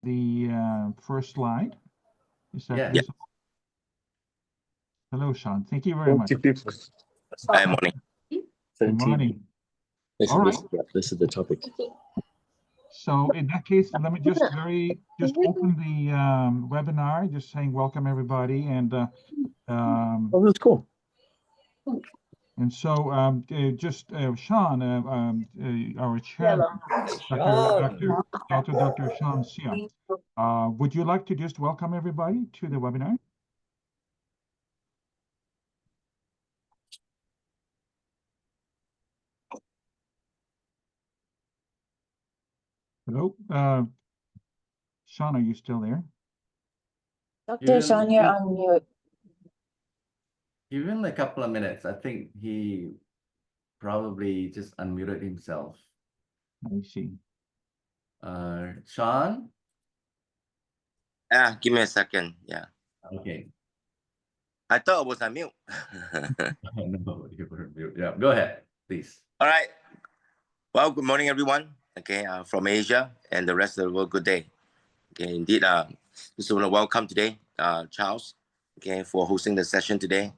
the first slide. Is that Yeah. visible? Hello, Sean. Thank you very much. Hi, morning. Good morning. All right. This is the topic. So in that case, let me just open the webinar, just saying welcome everybody, and Oh, that's cool. so Sean, our chairman, Dr. Sean Sia, would you like to just welcome everybody to the webinar? Hello, Sean, are you still there? Dr. Sean, you're on mute. Give him a couple of minutes. I think he probably just unmuted himself. I see. Sean? Give me a second. Yeah. Okay. I thought I was on mute. No, you were mute. Yeah, go ahead, please. All right. Well, good morning, everyone. Okay, from Asia and the rest of the world, good day. Okay, indeed, just want to welcome today, Charles, okay, for hosting the session today.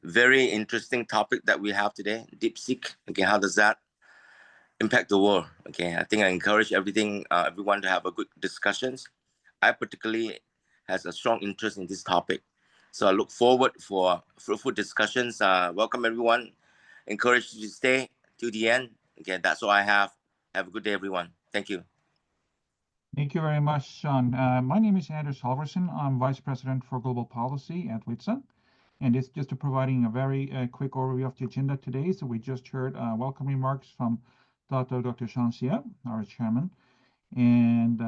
Very interesting topic that we have today, DeepSeek. Okay, how does that impact the world? Okay, I think I encourage everyone to have a good discussions. I particularly has a strong interest in this topic. So I look forward for fruitful discussions. Welcome everyone. Encourage you to stay till the end. Okay, that's all I have. Have a good day, everyone. Thank you. Thank you very much, Sean. My name is Anders Halverson. I'm Vice President for Global Policy at WITSA. And it's just providing a very quick overview of the agenda today. So we just heard welcome remarks from Dr. Sean Sia, our chairman. And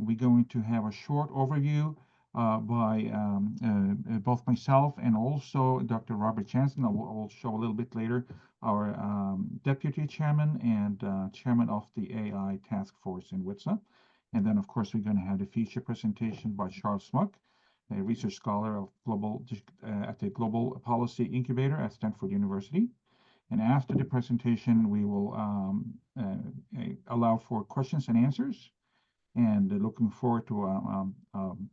we're going to have a short overview by both myself and also Dr. Robert Jansen. I will show a little bit later, our deputy chairman and chairman of the AI task force in WITSA. And then, of course, we're going to have the feature presentation by Charles Smuck, a research scholar of at the Global Policy Incubator at Stanford University. And after the presentation, we will allow for questions and answers, and looking forward to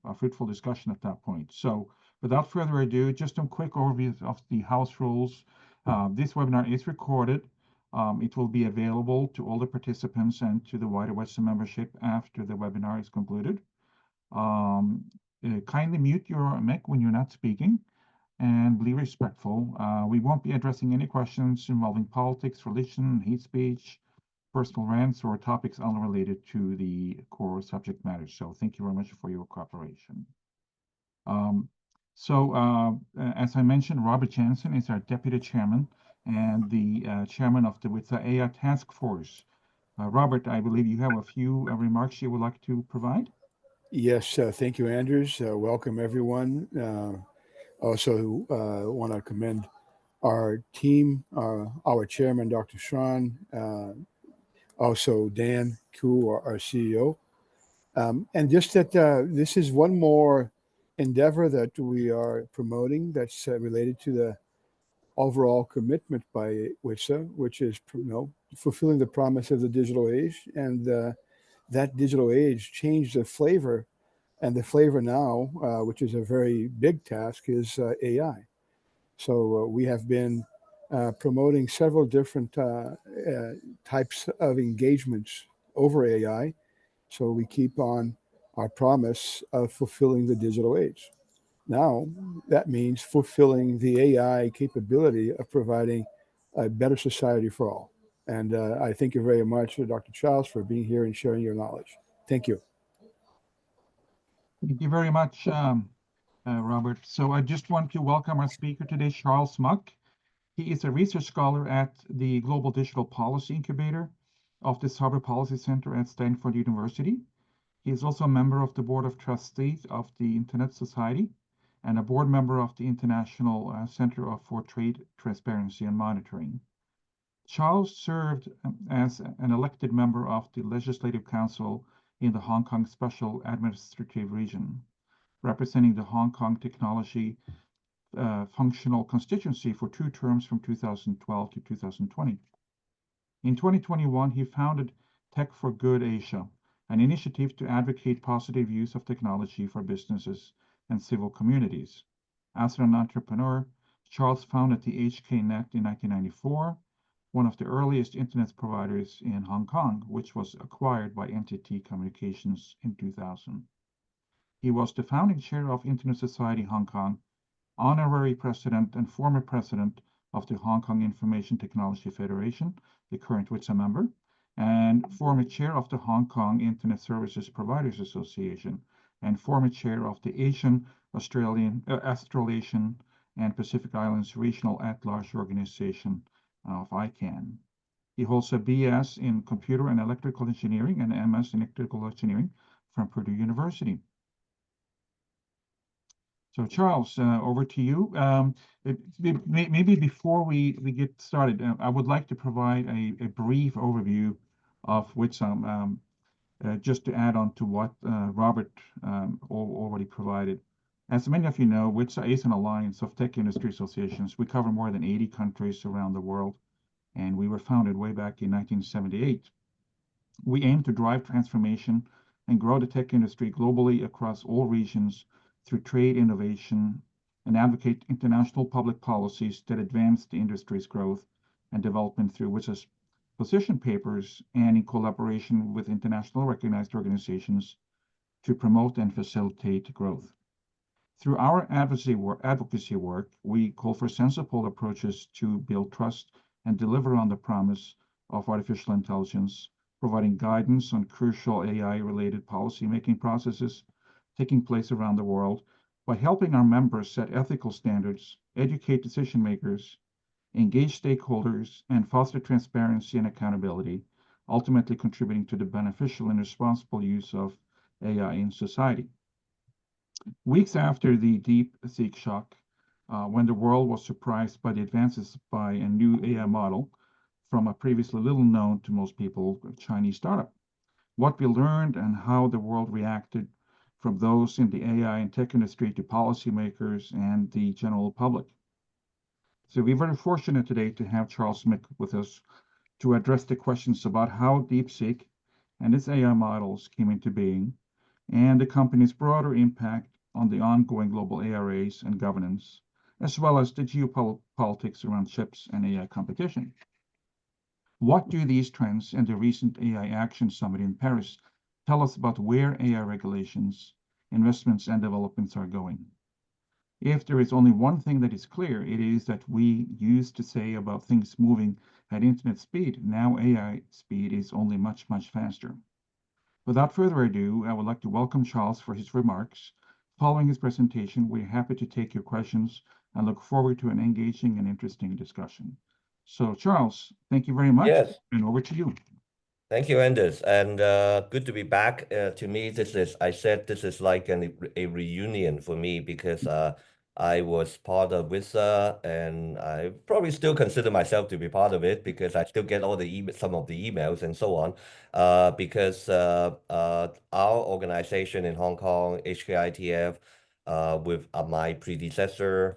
a fruitful discussion at that point. So without further ado, just a quick overview of the house rules. This webinar is recorded. It will be available to all the participants and to the wider WETSA membership after the webinar is concluded. Kindly mute your mic when you're not speaking and be respectful. We won't be addressing any questions involving politics, religion, hate speech, personal rants, or topics unrelated to the core subject matter. So thank you very much for your cooperation. As I mentioned, Robert Jansen is our deputy chairman and the chairman of the WITSA AI task force. Robert, I believe you have a few remarks you would like to provide. Yes, thank you, Anders. Welcome, everyone. Also want to commend our team, our chairman, Dr. Sean, also Dan Koo, our CEO. And just that this is one more endeavor that we are promoting that's related to the overall commitment by WITSA, which is fulfilling the promise of the digital age. And that digital age changed the flavor. And the flavor now, which is a very big task, is AI. So we have been promoting several different types of engagements over AI. So we keep on our promise of fulfilling the digital age. Now, that means fulfilling the AI capability of providing a better society for all. And I thank you very much, Dr. Charles, for being here and sharing your knowledge. Thank you. Thank you very much, Robert. So I just want to welcome our speaker today, Charles Smuck. He is a research scholar at the Global Digital Policy Incubator of the Cyber Policy Center at Stanford University. He is also a member of the Board of Trustees of the Internet Society and a board member of the International Center for Trade Transparency and Monitoring. Charles served as an elected member of the Legislative Council in the Hong Kong Special Administrative Region, representing the Hong Kong Technology Functional Constituency for 2 terms from 2012 to 2020. In 2021, he founded Tech for Good Asia, an initiative to advocate positive use of technology for businesses and civil communities. As an entrepreneur, Charles founded the HKNet in 1994, one of the earliest internet providers in Hong Kong, which was acquired by NTT Communications in 2000. He was the founding chair of Internet Society Hong Kong, honorary president and former president of the Hong Kong Information Technology Federation, the current WITSA member, and former chair of the Hong Kong Internet Services Providers Association, and former chair of the Asian, Australasian, and Pacific Islands Regional At-Large Organization of ICANN. He holds a BS in Computer and Electrical Engineering and MS in Electrical Engineering from Purdue University. So Charles, over to you. Maybe before we get started, I would like to provide a brief overview of WITSA, just to add on to what Robert already provided. As many of you know, WITSA is an alliance of tech industry associations. We cover more than 80 countries around the world, and we were founded way back in 1978. We aim to drive transformation and grow the tech industry globally across all regions through trade innovation and advocate international public policies that advance the industry's growth and development through WITSA's position papers and in collaboration with international recognized organizations to promote and facilitate growth. Through our advocacy work, we call for sensible approaches to build trust and deliver on the promise of artificial intelligence, providing guidance on crucial AI-related policymaking processes taking place around the world by helping our members set ethical standards, educate decision makers, engage stakeholders, and foster transparency and accountability, ultimately contributing to the beneficial and responsible use of AI in society. Weeks after the DeepSeek shock, when the world was surprised by the advances by a new AI model from a previously little known to most people Chinese startup, what we learned and how the world reacted from those in the AI and tech industry to policymakers and the general public. So we're very fortunate today to have Charles Smith with us to address the questions about how DeepSeek and its AI models came into being and the company's broader impact on the ongoing global AI race and governance, as well as the geopolitics around chips and AI competition. What do these trends and the recent AI Action Summit in Paris tell us about where AI regulations, investments, and developments are going? If there is only one thing that is clear, it is that we used to say about things moving at internet speed. Now AI speed is only much, much faster. Without further ado, I would like to welcome Charles for his remarks. Following his presentation, we're happy to take your questions and look forward to an engaging and interesting discussion. So Charles, thank you very much. Yes. And over to you. Thank you, Anders, and good to be back. To me, this is like a reunion for me because I was part of WITSA, and I probably still consider myself to be part of it because I still get all the some of the emails and so on. Because our organization in Hong Kong, HKITF, with my predecessor.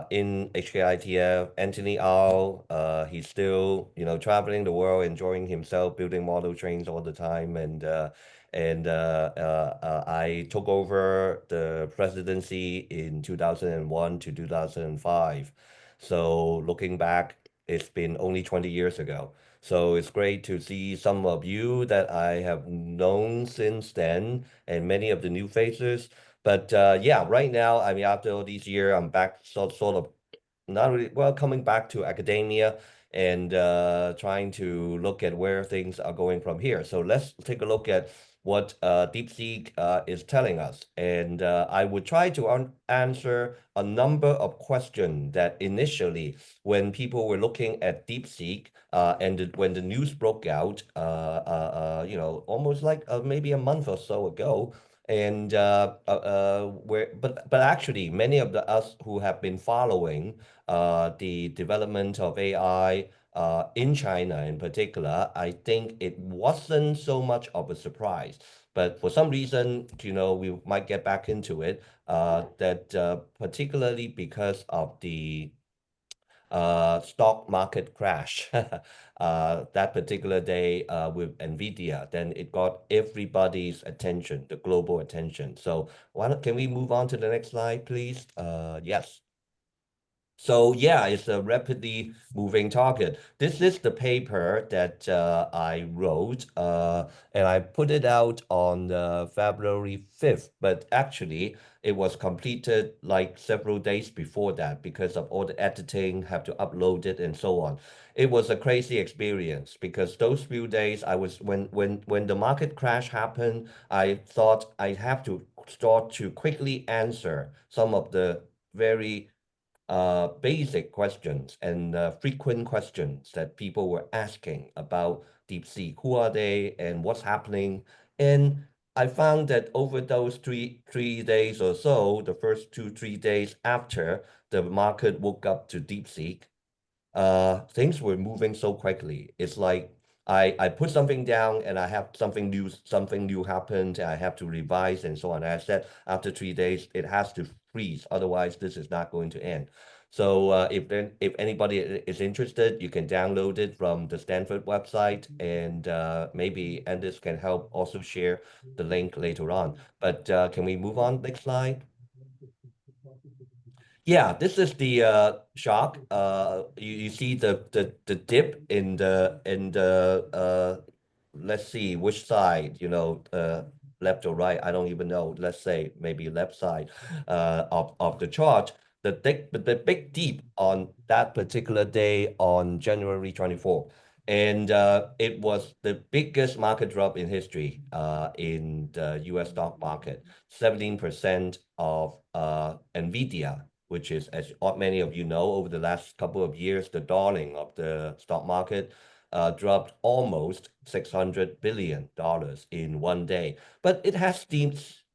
In HKITF, Anthony Au, he's still, traveling the world, enjoying himself, building model trains all the time. And I took over the presidency in 2001 to 2005. So looking back, it's been only 20 years ago. So it's great to see some of you that I have known since then and many of the new faces. But yeah, right now, I mean, after all these years, I'm back sort of not really, well, coming back to academia and trying to look at where things are going from here. So let's take a look at what DeepSeek is telling us. And I would try to answer a number of questions that initially, when people were looking at DeepSeek and when the news broke out, almost like maybe a month or so ago, and but actually many of us who have been following the development of AI in China in particular, I think it wasn't so much of a surprise. But for some reason, we might get back into it, that particularly because of the stock market crash that particular day with Nvidia, then it got everybody's attention, the global attention. So can we move on to the next slide, please? Yes. So yeah, it's a rapidly moving target. This is the paper that I wrote, and I put it out on February 5th, but actually it was completed like several days before that because of all the editing, have to upload it and so on. It was a crazy experience because those few days when the market crash happened, I thought I have to start to quickly answer some of the very basic questions and frequent questions that people were asking about DeepSeek. Who are they and what's happening? And I found that over those three days or so, the first 2-3 days after the market woke up to DeepSeek, things were moving so quickly. It's like I put something down and I have something new happened and I have to revise and so on. I said after 3 days it has to freeze, otherwise this is not going to end. So if anybody is interested, you can download it from the Stanford website, and maybe Anders can help also share the link later on. But can we move on next slide? Yeah, this is the shock. You see the dip in the let's see which side, left or right. I don't even know. Let's say maybe left side of the chart. The big dip on that particular day on January 24th. And it was the biggest market drop in history in the US stock market. 17% of Nvidia, which is, as many of you know, over the last couple of years, the darling of the stock market, dropped almost $600 billion in one day. But it has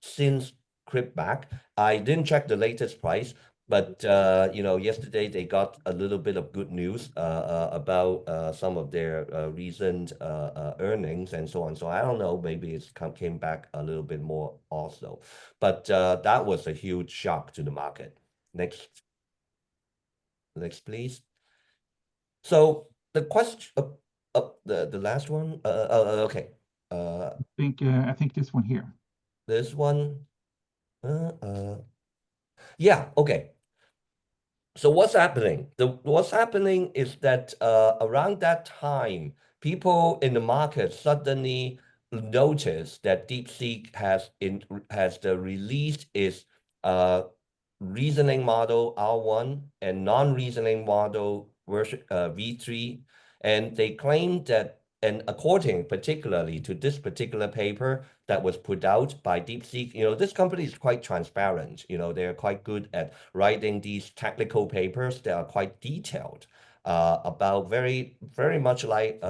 since crept back. I didn't check the latest price, but yesterday they got a little bit of good news about some of their recent earnings and so on. So I don't know, maybe it came back a little bit more also. But that was a huge shock to the market. Next, please. So the question, the last one. Okay. I think this one here. This one. Yeah. Okay. So what's happening? What's happening is that around that time, people in the market suddenly notice that DeepSeek has released its reasoning model R1 and non-reasoning model version V3, and they claim that, and according particularly to this particular paper that was put out by DeepSeek, this company is quite transparent. They're quite good at writing these technical papers that are quite detailed about very, very much like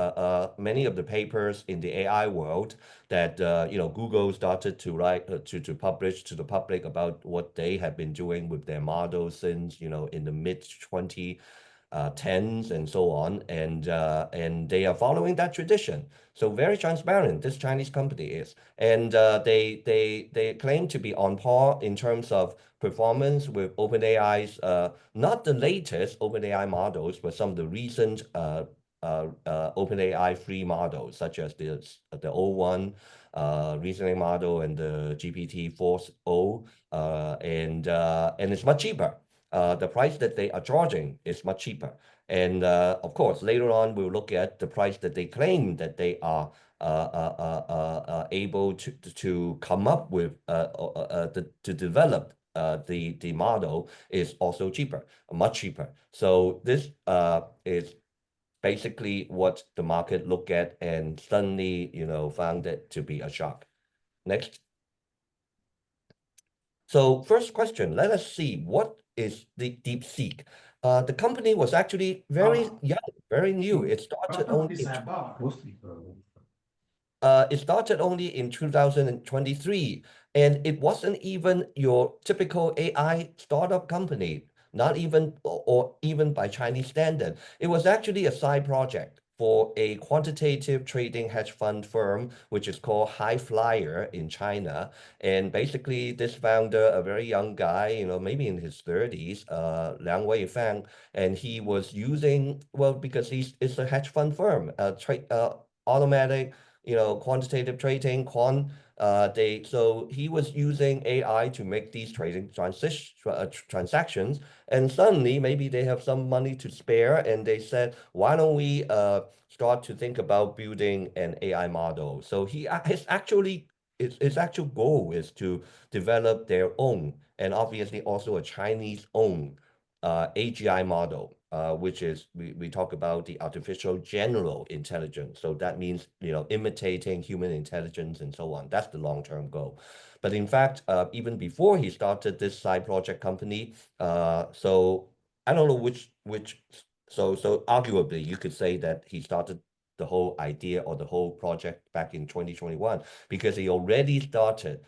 many of the papers in the AI world that Google started to write to publish to the public about what they have been doing with their models since in the mid 2010s and so on, and they are following that tradition. So very transparent, this Chinese company is, and they claim to be on par in terms of performance with OpenAI's not the latest OpenAI models, but some of the recent OpenAI free models, such as the O1 reasoning model and the GPT-4o, and it's much cheaper. The price that they are charging is much cheaper. And of course, later on, we'll look at the price that they claim that they are able to come up with to develop the model is also cheaper, much cheaper. So this is basically what the market looked at and suddenly, found it to be a shock. Next. So first question, let us see, what is the DeepSeek? The company was actually very young, very new. It started only in 2023, and it wasn't even your typical AI startup company, not even or even by Chinese standard. It was actually a side project for a quantitative trading hedge fund firm, which is called High Flyer in China. And basically, this founder, a very young guy, maybe in his 30s, Liang Weifang, and he was using, well, because it's a hedge fund firm, automatic, quantitative trading, so he was using AI to make these trading transactions, and suddenly maybe they have some money to spare, and they said, why don't we start to think about building an AI model? So his actual goal is to develop their own, and obviously also a Chinese own AGI model, which is we talk about the artificial general intelligence. So that means imitating human intelligence and so on. That's the long-term goal. But in fact, even before he started this side project company, so I don't know which so arguably you could say that he started the whole idea or the whole project back in 2021 because he already started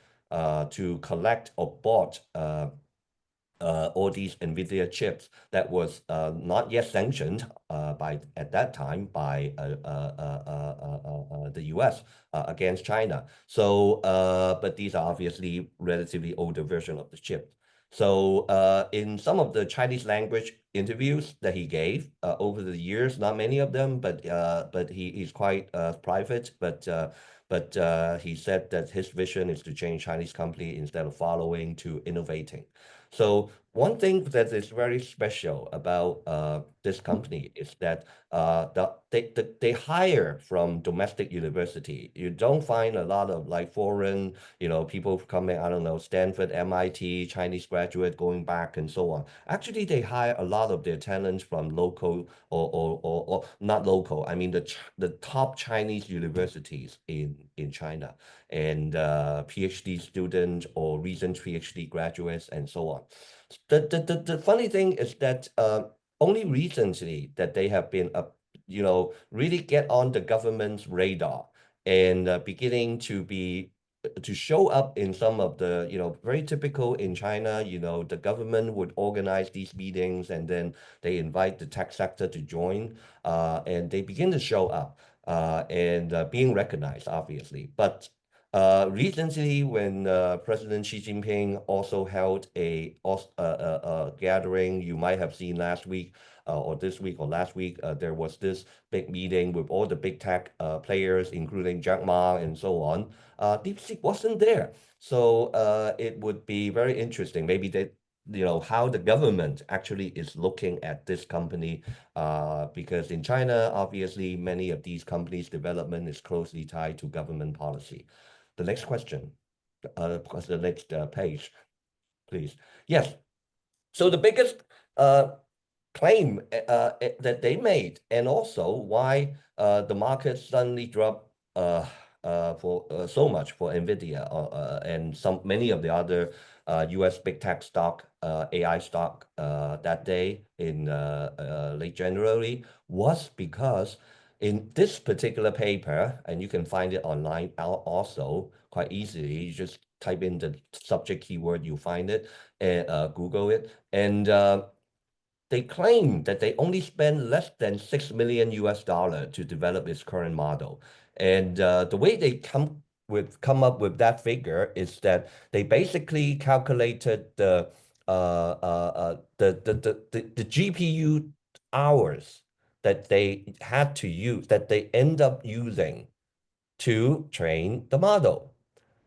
to collect or bought all these NVIDIA chips that was not yet sanctioned at that time by the US against China. So, but these are obviously relatively older version of the chip. So in some of the Chinese language interviews that he gave over the years, not many of them, but he's quite private, but he said that his vision is to change Chinese company instead of following to innovating. So one thing that is very special about this company is that they hire from domestic university. You don't find a lot of like foreign, people coming, I don't know, Stanford, MIT, Chinese graduate going back and so on. Actually, they hire a lot of their talents from local or not local. I mean, the top Chinese universities in China, and PhD students or recent PhD graduates and so on. The funny thing is that only recently that they have been really get on the government's radar and beginning to show up in some of the very typical in China. The government would organize these meetings and then they invite the tech sector to join, and they begin to show up and being recognized, obviously. But recently, when President Xi Jinping also held a gathering, you might have seen last week or this week or last week, there was this big meeting with all the big tech players, including Jack Ma and so on. DeepSeek wasn't there. So it would be very interesting. Maybe that, how the government actually is looking at this company, because in China, obviously, many of these companies' development is closely tied to government policy. The next question, the next page, please. Yes. So the biggest claim that they made, and also why the market suddenly dropped for so much for NVIDIA and many of the other US big tech stock, AI stock that day in late January, was because in this particular paper, and you can find it online also quite easily, you just type in the subject keyword, you find it, and Google it, and they claim that they only spend less than $6 million to develop its current model. And the way they come up with that figure is that they basically calculated the GPU hours that they had to use, that they end up using to train the model.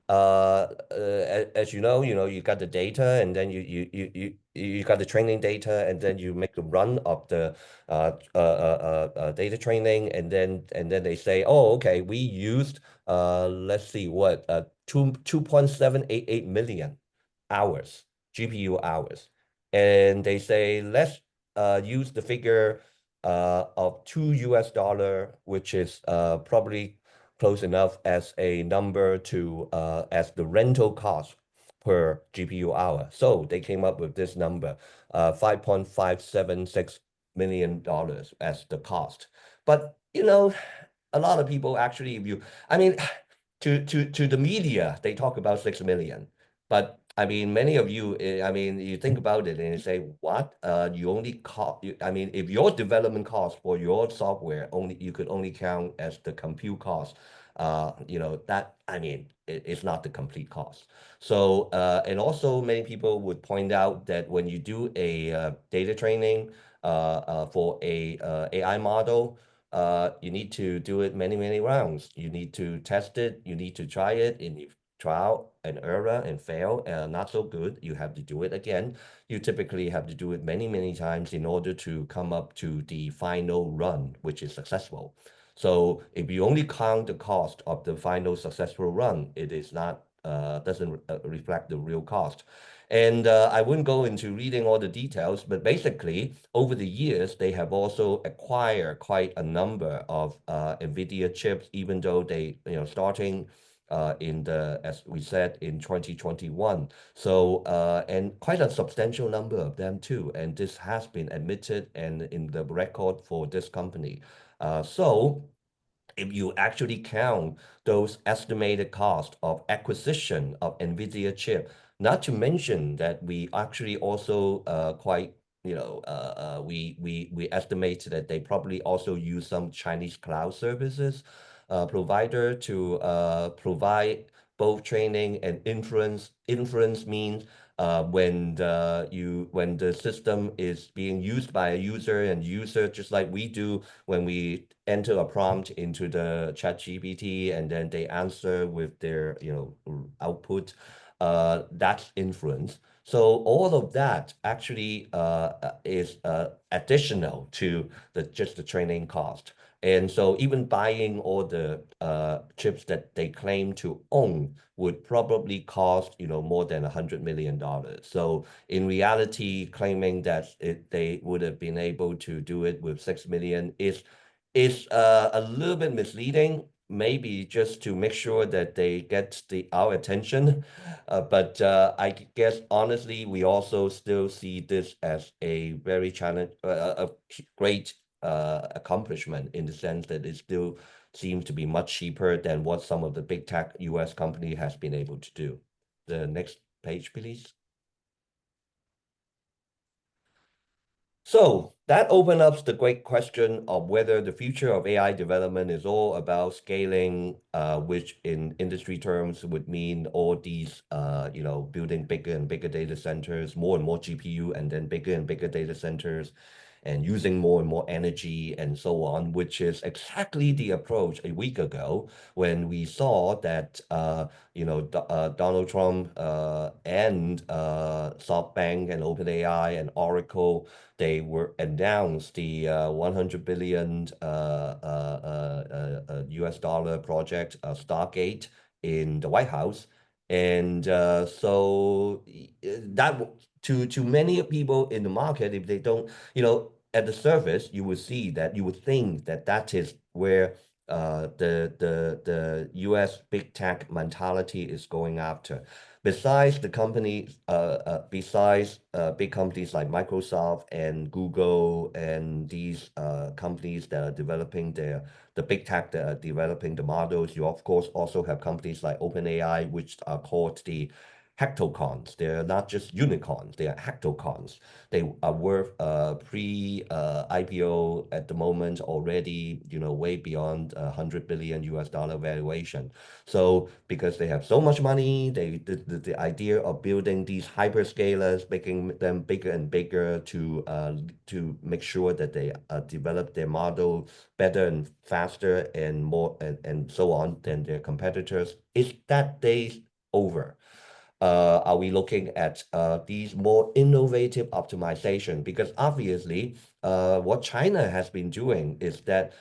As you know, you got the data, and then you got the training data, and then you make the run of the data training, and then they say, oh, okay, we used let's see what 2.788 million hours, GPU hours, and they say let's use the figure of $2, which is probably close enough as a number to as the rental cost per GPU hour. So they came up with this number, $5.576 million as the cost. But a lot of people actually, I mean, to the media, they talk about 6 million. But I mean, many of you, I mean, you think about it and you say, what? You only cost, I mean, if your development cost for your software only, you could only count as the compute cost, you know, that, I mean, it's not the complete cost. So, and also many people would point out that when you do a data training for a AI model, you need to do it many, many rounds. You need to test it, you need to try it, and if trial and error and fail, not so good, you have to do it again. You typically have to do it many, many times in order to come up to the final run, which is successful. So if you only count the cost of the final successful run, it is not doesn't reflect the real cost. And I wouldn't go into reading all the details, but basically over the years, they have also acquired quite a number of NVIDIA chips, even though they, you know, starting in the, as we said, in 2021. So, and quite a substantial number of them too. And this has been admitted and in the record for this company. So if you actually count those estimated cost of acquisition of NVIDIA chip, not to mention that we actually also quite, you know, we estimate that they probably also use some Chinese cloud services provider to provide both training and inference. Inference means when the system is being used by a user and user, just like we do when we enter a prompt into the ChatGPT and then they answer with their, you know, output, that's inference. So all of that actually is additional to just the training cost. And so even buying all the chips that they claim to own would probably cost, you know, more than $100 million. So in reality, claiming that they would have been able to do it with 6 million is a little bit misleading, maybe just to make sure that they get our attention. But I guess honestly, we also still see this as a very a great accomplishment in the sense that it still seems to be much cheaper than what some of the big tech US company has been able to do. The next page, please. So that opens up the great question of whether the future of AI development is all about scaling, which in industry terms would mean all these, you know, building bigger and bigger data centers, more and more GPU, and then bigger and bigger data centers, and using more and more energy and so on, which is exactly the approach a week ago when we saw that, you know, Donald Trump and SoftBank and OpenAI and Oracle, they were announced the 100 billion US dollar project, Stargate, in the White House. And so that to many people in the market, if they don't, you know, at the surface, you would see that, you would think that that is where the US big tech mentality is going after. Besides the companies, besides big companies like Microsoft and Google and these companies that are developing the big tech that are developing the models, you of course also have companies like OpenAI, which are called the hectocons. They're not just unicorns, they are hectocons. They are worth pre-IPO at the moment already, you know, way beyond 100 billion US dollar valuation. So because they have so much money, the idea of building these hyperscalers, making them bigger and bigger to make sure that they develop their model better and faster and more and so on than their competitors, is that day over? Are we looking at these more innovative optimization? Because obviously, what China has been doing is that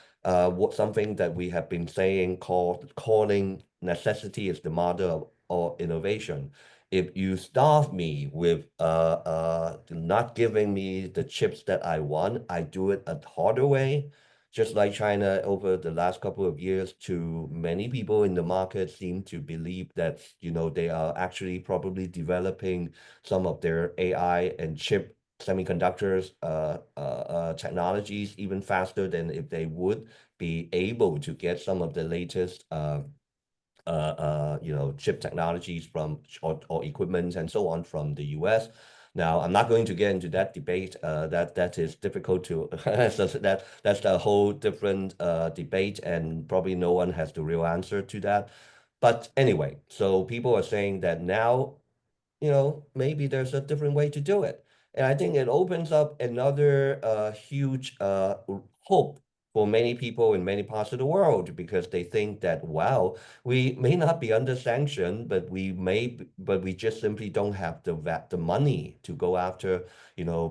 something that we have been saying calling necessity is the mother of innovation. If you starve me with not giving me the chips that I want, I do it a harder way. Just like China over the last couple of years, to many people in the market seem to believe that, you know, they are actually probably developing some of their AI and chip semiconductors technologies even faster than if they would be able to get some of the latest chip technologies from or equipment and so on from the US. Now, I'm not going to get into that debate. That is difficult to that's a whole different debate, and probably no one has the real answer to that. But anyway, so people are saying that now, maybe there's a different way to do it. And I think it opens up another huge hope for many people in many parts of the world, because they think that, wow, we may not be under sanction, but we just simply don't have the money to go after,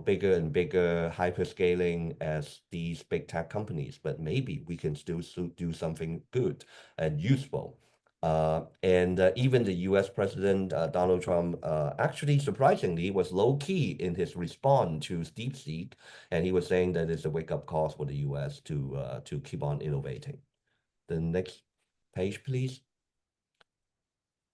bigger and bigger hyperscaling as these big tech companies. But maybe we can still do something good and useful. And even the US President Donald Trump actually, surprisingly, was low key in his response to DeepSeek, and he was saying that it's a wake-up call for the US to keep on innovating. The next page, please.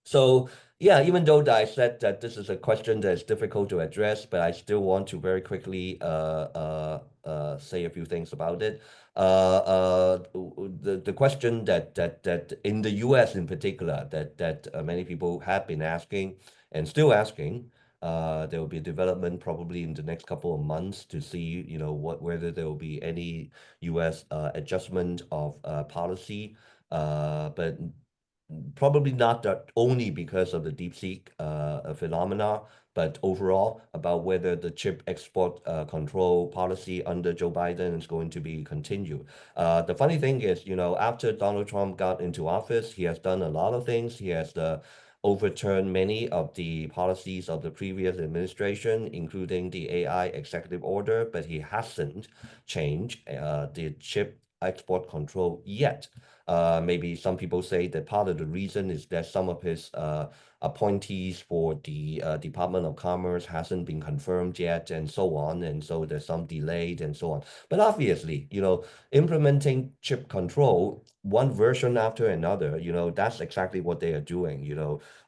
So yeah, even though I said that this is a question that is difficult to address, but I still want to very quickly say a few things about it. The question that in the U.S. in particular that many people have been asking and still asking, there will be a development probably in the next couple of months to see whether there will be any U.S. adjustment of policy, but probably not that only because of the DeepSeek phenomena, but overall about whether the chip export control policy under Joe Biden is going to be continued. The funny thing is, after Donald Trump got into office, he has done a lot of things. He has overturned many of the policies of the previous administration, including the AI executive order, but he hasn't changed the chip export control yet. Maybe some people say that part of the reason is that some of his appointees for the Department of Commerce hasn't been confirmed yet, and so on. And so there's some delayed and so on. But obviously, implementing chip control, one version after another, that's exactly what they are doing.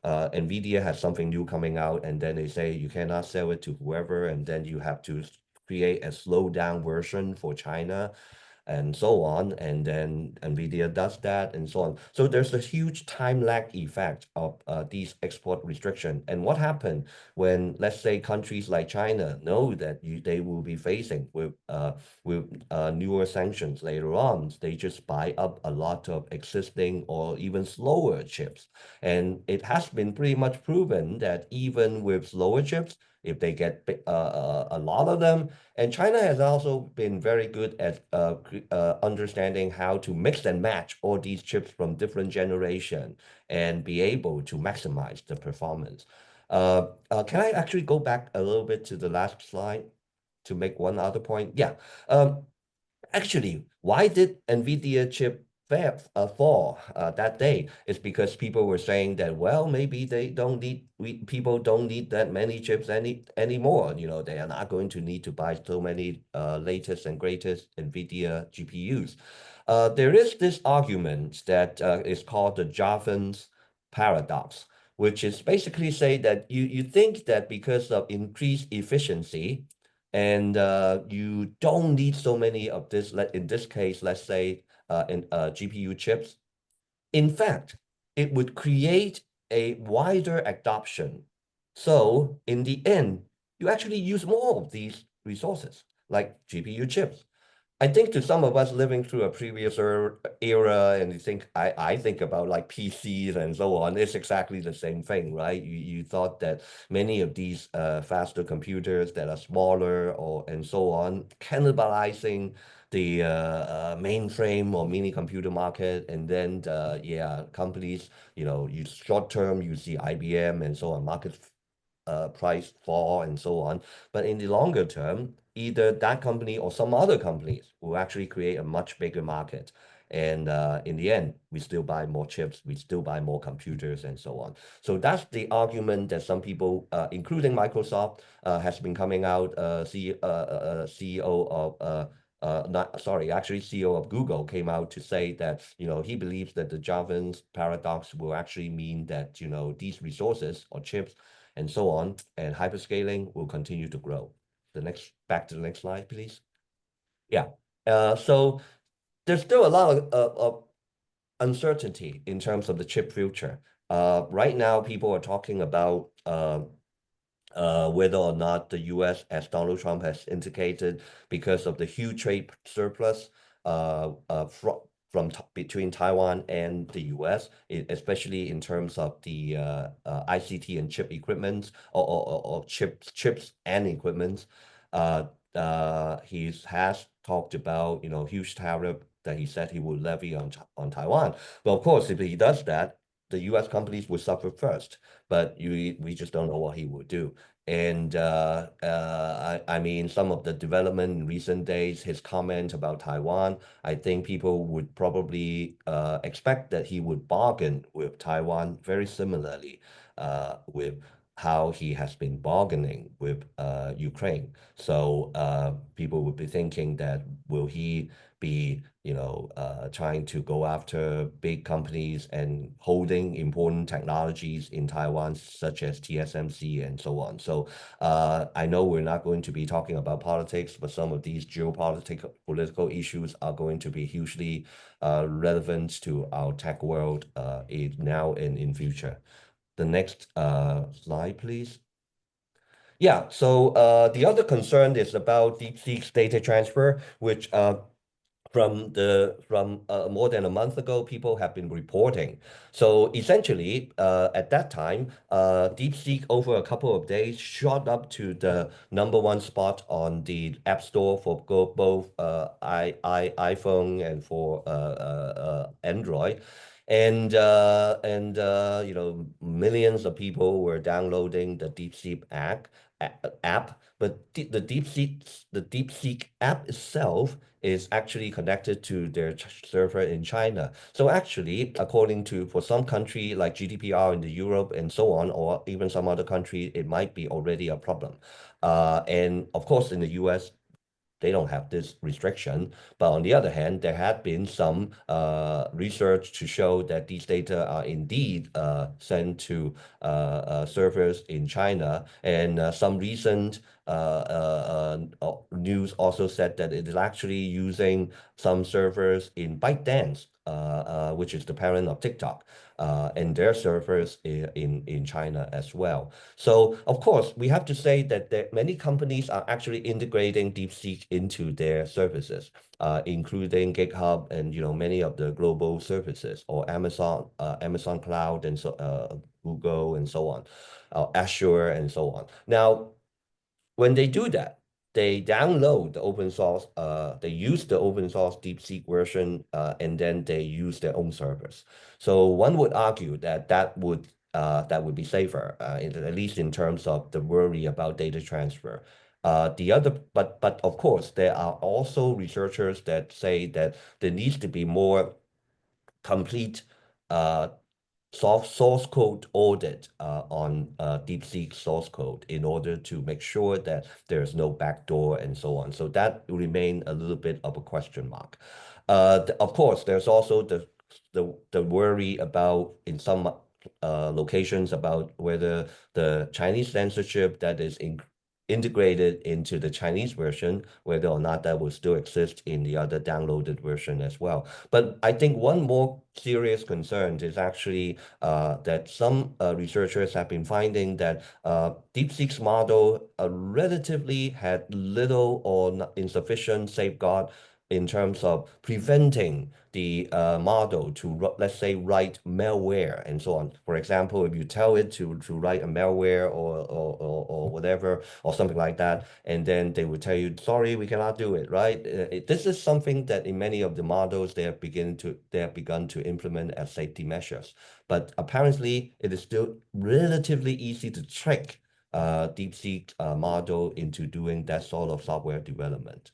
NVIDIA has something new coming out, and then they say you cannot sell it to whoever, and then you have to create a slowed down version for China, and so on. And then NVIDIA does that, and so on. So there's a huge time lag effect of these export restrictions. And what happened when, let's say, countries like China know that they will be facing with newer sanctions later on? They just buy up a lot of existing or even slower chips. And it has been pretty much proven that even with slower chips, if they get a lot of them. And China has also been very good at understanding how to mix and match all these chips from different generations and be able to maximize the performance. Can I actually go back a little bit to the last slide to make one other point? Yeah. Actually, why did NVIDIA chip fall that day? Is because people were saying that, well, maybe people don't need that many chips anymore. They are not going to need to buy so many latest and greatest NVIDIA GPUs. There is this argument that is called the Javan's paradox, which is basically say that you think that because of increased efficiency, and you don't need so many of this, in this case, let's say in GPU chips. In fact, it would create a wider adoption. So in the end, you actually use more of these resources, like GPU chips. I think to some of us living through a previous era, and you think I think about like PCs and so on, it's exactly the same thing, right? You thought that many of these faster computers that are smaller and so on, cannibalizing the mainframe or mini computer market, and then companies, you short term you see IBM and so on, market price fall and so on. But in the longer term, either that company or some other companies will actually create a much bigger market. And in the end, we still buy more chips, we still buy more computers and so on. So that's the argument that some people, including Microsoft, has been coming out, CEO of Google came out to say that, he believes that the Javan's paradox will actually mean that, these resources or chips and so on, and hyperscaling will continue to grow. Back to the next slide, please. Yeah. So there's still a lot of uncertainty in terms of the chip future. Right now, people are talking about whether or not the U.S., as Donald Trump has indicated, because of the huge trade surplus between Taiwan and the U.S., especially in terms of the ICT and chip equipment or chips and equipment. He has talked about huge tariff that he said he would levy on Taiwan. Well, of course, if he does that, the U.S. companies will suffer first. But we just don't know what he will do. And I mean, some of the development in recent days, his comment about Taiwan, I think people would probably expect that he would bargain with Taiwan very similarly with how he has been bargaining with Ukraine. So people would be thinking that will he be trying to go after big companies and holding important technologies in Taiwan, such as TSMC and so on. So I know we're not going to be talking about politics, but some of these political issues are going to be hugely relevant to our tech world now and in future. The next slide, please. Yeah, so the other concern is about DeepSeek's data transfer, which from more than a month ago, people have been reporting. So essentially, at that time, DeepSeek over a couple of days shot up to the #1 spot on the App Store for both iPhone and for Android. And millions of people were downloading the DeepSeek app, but the DeepSeek app itself is actually connected to their server in China. So actually, according to for some country like GDPR in the Europe and so on, or even some other country, it might be already a problem. And of course, in the US, they don't have this restriction. But on the other hand, there had been some research to show that these data are indeed sent to servers in China. And some recent news also said that it is actually using some servers in ByteDance, which is the parent of TikTok, and their servers in China as well. So, of course, we have to say that many companies are actually integrating DeepSeek into their services, including GitHub and many of the global services, or Amazon Cloud and Google and so on, Azure and so on. Now, when they do that, they download the open source, they use the open source DeepSeek version, and then they use their own servers. So one would argue that would be safer, at least in terms of the worry about data transfer. But of course, there are also researchers that say that there needs to be more complete source code audit on DeepSeek source code in order to make sure that there's no backdoor and so on. So that will remain a little bit of a question mark. Of course, there's also the worry about in some locations about whether the Chinese censorship that is integrated into the Chinese version, whether or not that will still exist in the other downloaded version as well. But I think one more serious concern is actually that some researchers have been finding that DeepSeek's model relatively had little or insufficient safeguard in terms of preventing the model to, let's say, write malware and so on. For example, if you tell it to write a malware or whatever, or something like that, and then they will tell you, sorry, we cannot do it, right? This is something that in many of the models, they have begun to implement as safety measures. But apparently, it is still relatively easy to trick DeepSeek model into doing that sort of software development.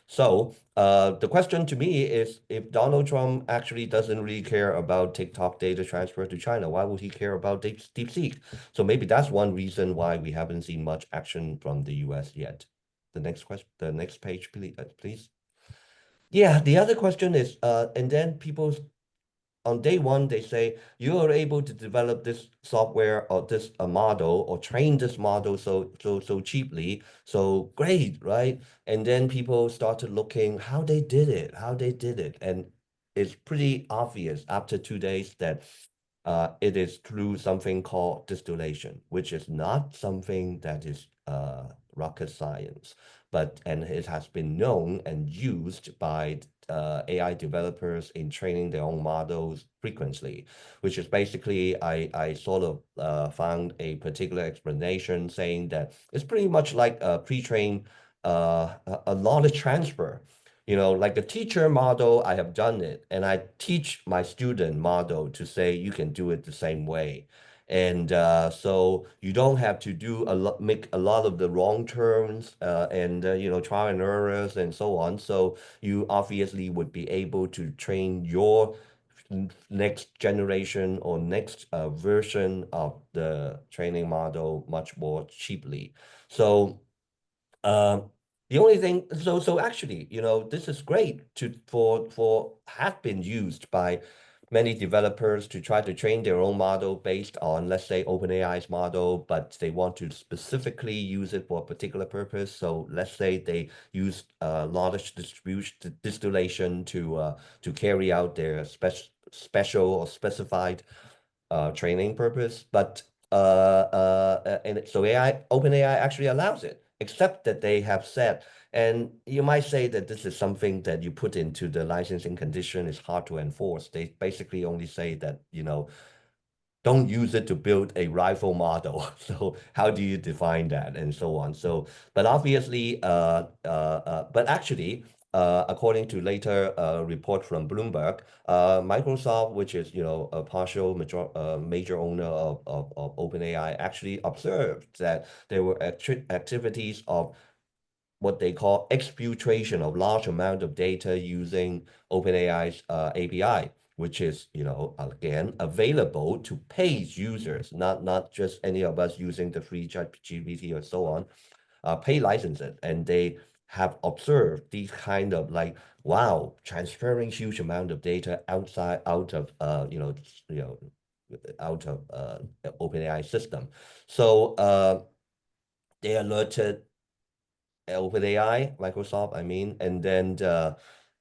So the question to me is, if Donald Trump actually doesn't really care about TikTok data transfer to China, why would he care about DeepSeek? So maybe that's one reason why we haven't seen much action from the US yet. The next question, the next page, please. Yeah, the other question is, and then people on day one, they say you are able to develop this software or this model or train this model so cheaply. So great, right? And then people started looking how they did it. And it's pretty obvious after 2 days that it is through something called distillation, which is not something that is rocket science, and it has been known and used by AI developers in training their own models frequently, which is basically I sort of found a particular explanation saying that it's pretty much like a pre-trained a knowledge transfer. You know, like the teacher model, I have done it, and I teach my student model to say you can do it the same way. And so you don't have to do make a lot of the wrong turns and you know, trial and errors and so on. So you obviously would be able to train your next generation or next version of the training model much more cheaply. So um, the only thing, so actually, you know, this is great for have been used by many developers to try to train their own model based on, let's say, OpenAI's model, but they want to specifically use it for a particular purpose. So let's say they use knowledge distribution distillation to carry out their special or specified training purpose, but and so OpenAI actually allows it, except that they have said, and you might say that this is something that you put into the licensing condition is hard to enforce. They basically only say that, you know, don't use it to build a rival model. So how do you define that and so on? So, but obviously, but actually, according to later report from Bloomberg, Microsoft, which is, you know, a partial major owner of OpenAI, actually observed that there were activities of what they call exfiltration of large amount of data using OpenAI's API, which is, you know, again, available to paid users, not just any of us using the free ChatGPT or so on, pay licenses. And they have observed these kind of like, wow, transferring huge amount of data out of, out of OpenAI system. So they alerted OpenAI, Microsoft, I mean, and then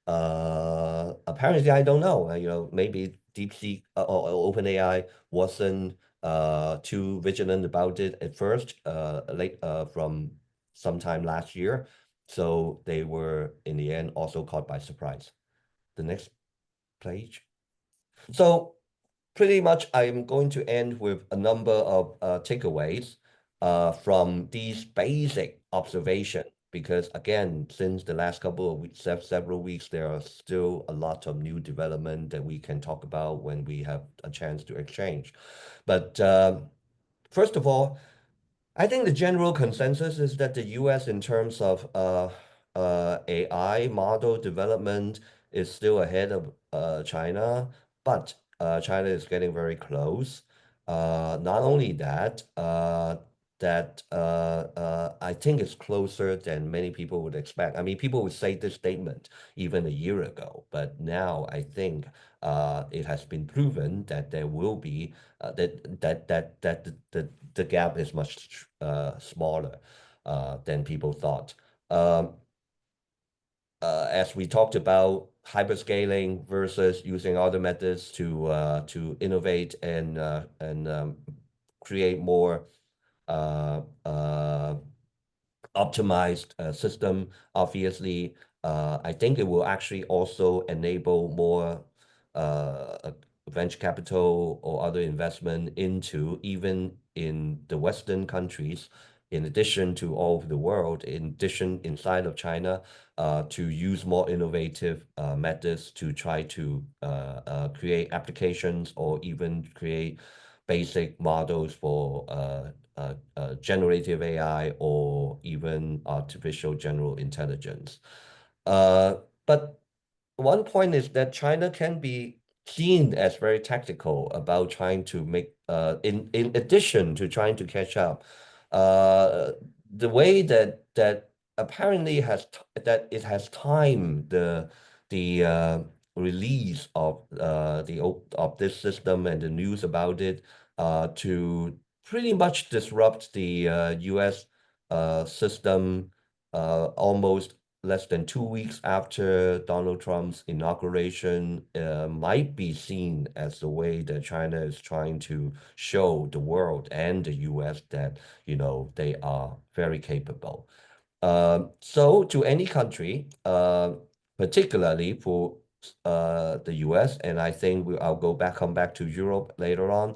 apparently I don't know, you know, maybe DeepSeek or OpenAI wasn't too vigilant about it at first, late from sometime last year, so they were in the end also caught by surprise. The next page. So pretty much I'm going to end with a number of takeaways from these basic observations, because again, since the last couple of weeks, several weeks, there are still a lot of new development that we can talk about when we have a chance to exchange. But first of all, I think the general consensus is that the US, in terms of AI model development, is still ahead of China, but China is getting very close. Not only that, I think it's closer than many people would expect. I mean, people would say this statement even a year ago, but now I think it has been proven that there will be the gap is much smaller than people thought. As we talked about, hyperscaling versus using other methods to innovate and create more optimized system. Obviously, I think it will actually also enable more venture capital or other investment into, even in the Western countries, in addition to all over the world, in addition inside of China, to use more innovative methods to try to create applications or even create basic models for generative AI or even artificial general intelligence. But one point is that China can be seen as very tactical about trying to make, in addition to trying to catch up, the way that apparently that it has timed the release of of this system and the news about it to pretty much disrupt the US system almost less than 2 weeks after Donald Trump's inauguration might be seen as the way that China is trying to show the world and the US that, they are very capable. So to any country, particularly for the US, and I think I'll come back to Europe later on,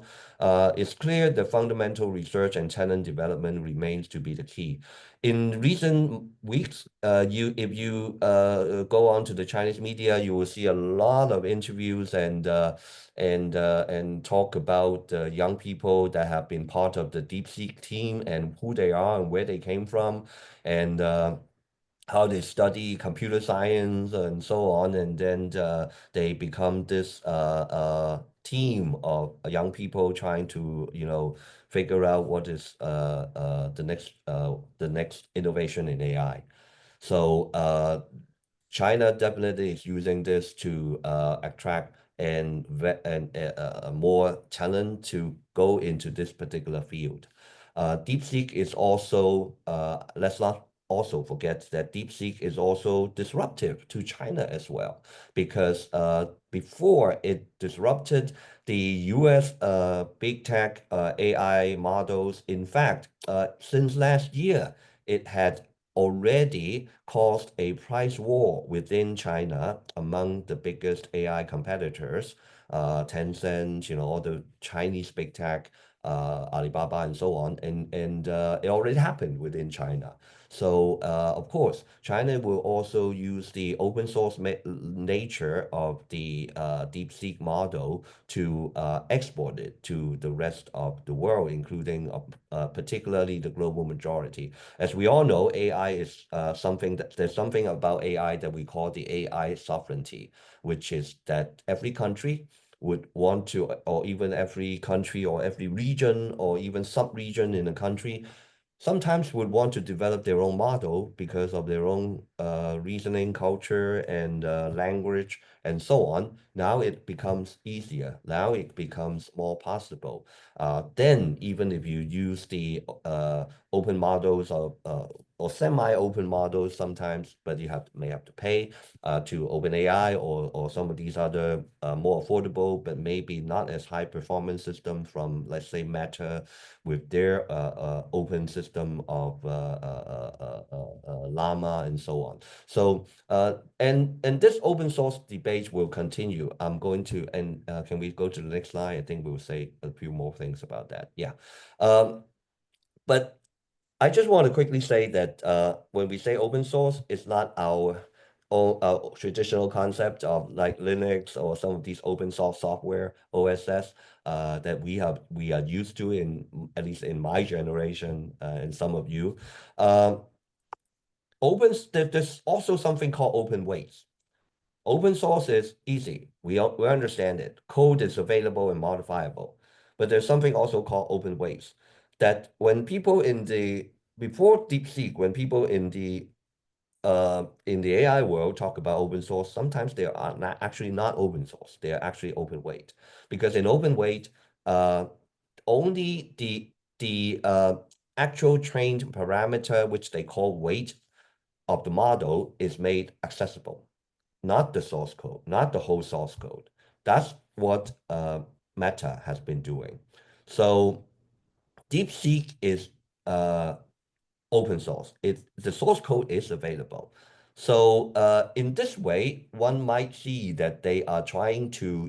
it's clear the fundamental research and talent development remains to be the key. In recent weeks, if you go on to the Chinese media, you will see a lot of interviews and talk about young people that have been part of the DeepSeek team and who they are and where they came from, and how they study computer science and so on, and then they become this team of young people trying to figure out what is the next innovation in AI. So China definitely is using this to attract and more talent to go into this particular field. DeepSeek is also, let's not also forget that DeepSeek is also disruptive to China as well, because before it disrupted the US big tech AI models, in fact, since last year, it had already caused a price war within China among the biggest AI competitors, Tencent, all the Chinese big tech, Alibaba, and so on, and it already happened within China. So of course, China will also use the open source nature of the DeepSeek model to export it to the rest of the world, including particularly the global majority. As we all know, AI is there's something about AI that we call the AI sovereignty, which is that every country would want to, or even every country or every region or even sub-region in a country, sometimes would want to develop their own model because of their own reasoning, culture, and language, and so on. Now it becomes easier. Now it becomes more possible. Then even if you use the open models or semi-open models sometimes, but you may have to pay to OpenAI or some of these other more affordable but maybe not as high performance system from, let's say, Meta with their open system of Llama and so on. So and this open source debate will continue. I'm going to, and can we go to the next slide? I think we'll say a few more things about that. Yeah. But I just want to quickly say that when we say open source, it's not our traditional concept of like Linux or some of these open source software, OSS, that we are used to, in at least in my generation and some of you. There's also something called open weights. Open source is easy. We understand it. Code is available and modifiable. But there's something also called open weights, that when people before DeepSeek, when people in the AI world talk about open source, sometimes they are actually not open source. They are actually open weight, because in open weight, only the actual trained parameter, which they call weight of the model, is made accessible, not the source code, not the whole source code. That's what Meta has been doing. So DeepSeek is open source. The source code is available. So in this way, one might see that they are trying to,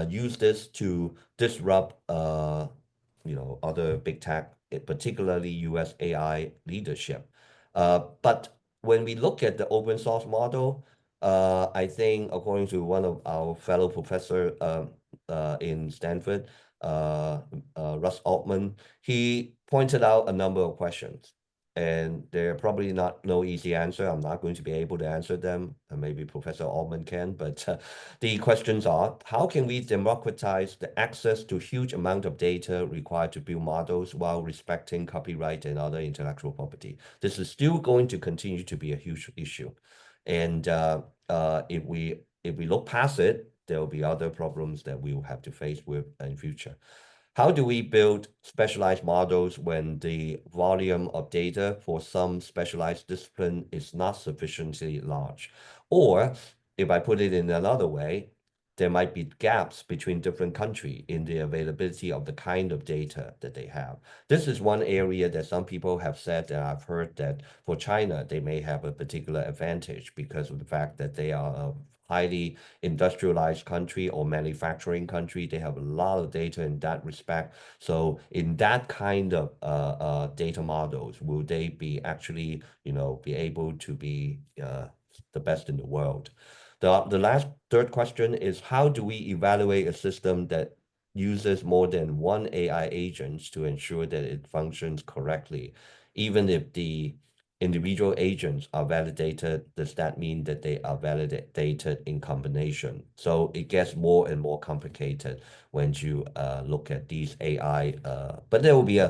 use this to disrupt, other big tech, particularly US AI leadership. But when we look at the open source model, I think according to one of our fellow professor in Stanford, Russ Altman, he pointed out a number of questions. And there are probably no easy answer. I'm not going to be able to answer them. Maybe Professor Altman can, but the questions are: how can we democratize the access to huge amount of data required to build models while respecting copyright and other intellectual property? This is still going to continue to be a huge issue. And if we look past it, there will be other problems that we will have to face with in future. How do we build specialized models when the volume of data for some specialized discipline is not sufficiently large? Or if I put it in another way, there might be gaps between different countries in the availability of the kind of data that they have. This is one area that some people have said, and I've heard that for China, they may have a particular advantage because of the fact that they are a highly industrialized country or manufacturing country. They have a lot of data in that respect. So in that kind of data models, will they be actually, be able to be the best in the world? The last third question is, how do we evaluate a system that uses more than one AI agent to ensure that it functions correctly? Even if the individual agents are validated, does that mean that they are validated in combination? So it gets more and more complicated when you look at these AI, but there will be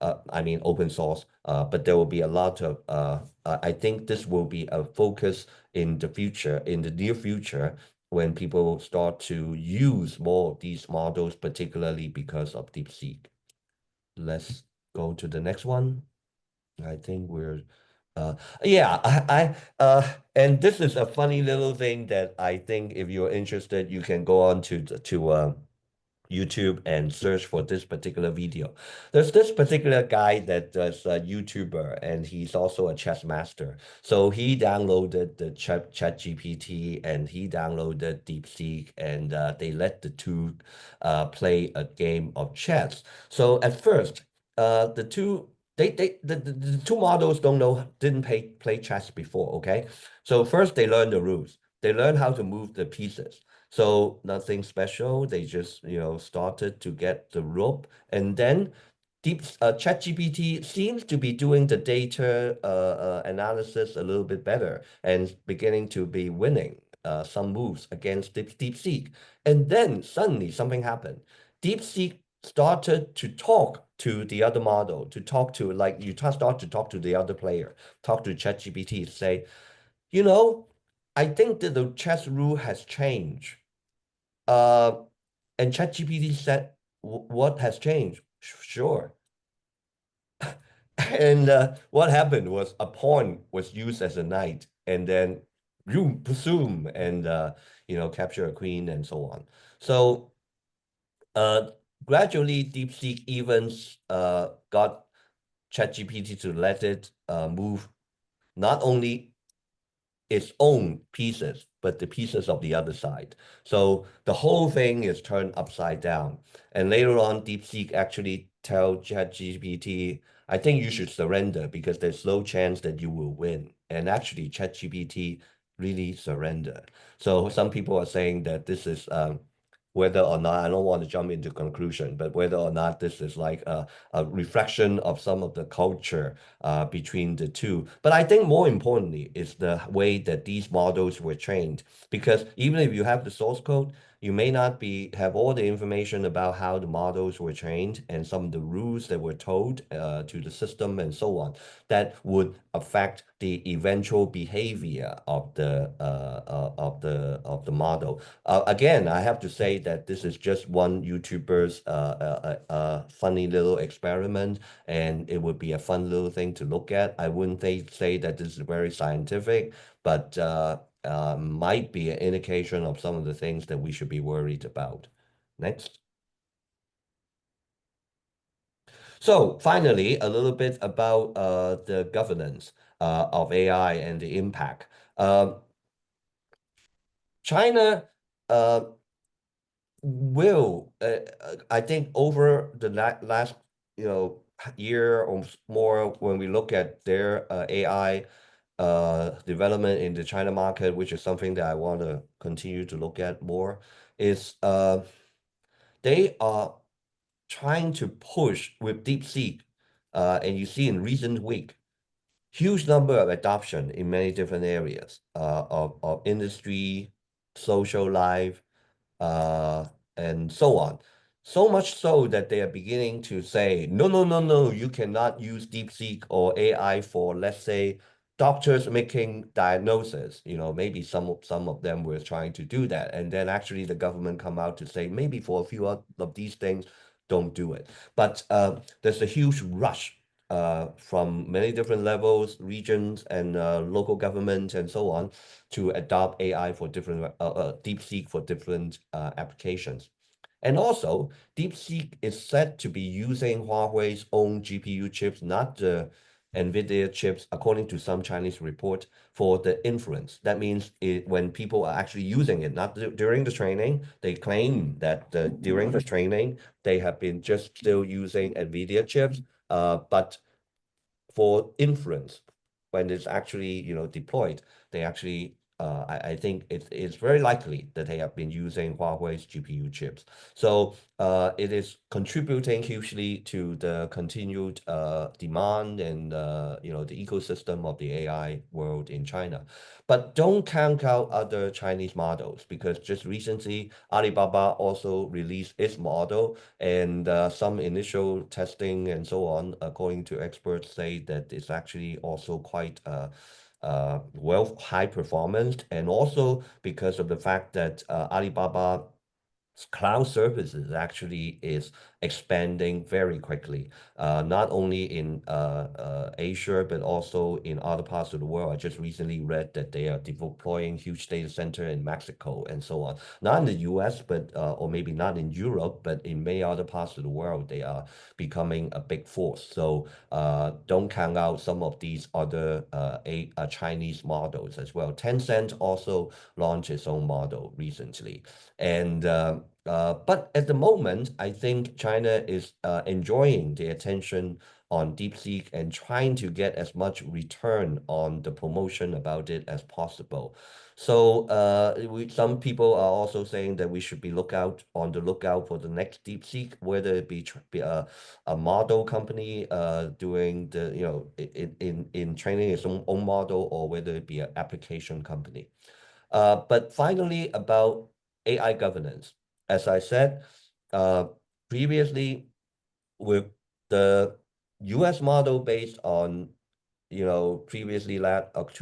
open source, but there will be a lot of, I think this will be a focus in the future, in the near future, when people start to use more of these models, particularly because of DeepSeek. Let's go to the next one. I think we're, and this is a funny little thing that I think if you're interested, you can go on to YouTube and search for this particular video. There's this particular guy that is a YouTuber, and he's also a chess master. So he downloaded the ChatGPT and he downloaded DeepSeek, and they let the two play a game of chess. So at first, the two models didn't play chess before, okay? So first they learn the rules. They learn how to move the pieces. So nothing special. They just, started to get the rope, and then ChatGPT seems to be doing the data analysis a little bit better and beginning to be winning some moves against DeepSeek. And then suddenly something happened. DeepSeek started to talk to the other model, to talk to, like, you start to talk to the other player, talk to ChatGPT, say, I think that the chess rule has changed. And ChatGPT said, what has changed? Sure. And what happened was a pawn was used as a knight, and then you presume and capture a queen and so on. So gradually, DeepSeek even got ChatGPT to let it move not only its own pieces, but the pieces of the other side. So the whole thing is turned upside down. And later on, DeepSeek actually tell ChatGPT, I think you should surrender because there's no chance that you will win. And actually, ChatGPT really surrendered. So some people are saying that this is whether or not, I don't want to jump into conclusion, but whether or not this is like a reflection of some of the culture between the two. But I think more importantly is the way that these models were trained, because even if you have the source code, you may not have all the information about how the models were trained and some of the rules that were told to the system and so on, that would affect the eventual behavior of the model. Again, I have to say that this is just one YouTuber's funny little experiment, and it would be a fun little thing to look at. I wouldn't say that this is very scientific, but might be an indication of some of the things that we should be worried about. Next. So finally, a little bit about the governance of AI and the impact. China will, I think, over the last year or more, when we look at their AI development in the China market, which is something that I want to continue to look at more, is they are trying to push with DeepSeek, and you see in recent week, huge number of adoption in many different areas of industry, social life, and so on. So much so that they are beginning to say, no, no, no, no, you cannot use DeepSeek or AI for, let's say, doctors making diagnosis. Maybe some of them were trying to do that. And then actually the government come out to say, maybe for a few of these things, don't do it. But there's a huge rush from many different levels, regions, and local governments, and so on, to adopt AI for different DeepSeek for different applications. And also, DeepSeek is said to be using Huawei's own GPU chips, not the NVIDIA chips, according to some Chinese report, for the inference. That means when people are actually using it, not during the training, they claim that during the training, they have been just still using NVIDIA chips, but for inference, when it's actually deployed, they actually I think it's very likely that they have been using Huawei's GPU chips. So it is contributing hugely to the continued demand and the ecosystem of the AI world in China. But don't count out other Chinese models, because just recently Alibaba also released its model, and some initial testing and so on, according to experts, say that it's actually also quite well high performance, and also because of the fact that Alibaba cloud services actually is expanding very quickly, not only in Asia, but also in other parts of the world. I just recently read that they are deploying huge data center in Mexico and so on. Not in the US, but or maybe not in Europe, but in many other parts of the world, they are becoming a big force. So don't count out some of these other Chinese models as well. Tencent also launched its own model recently. And but at the moment, I think China is enjoying the attention on DeepSeek and trying to get as much return on the promotion about it as possible. So some people are also saying that we should be on the lookout for the next DeepSeek, whether it be a model company doing the in training its own model, or whether it be an application company. But finally, about AI governance. As I said previously, with the US model based on, previously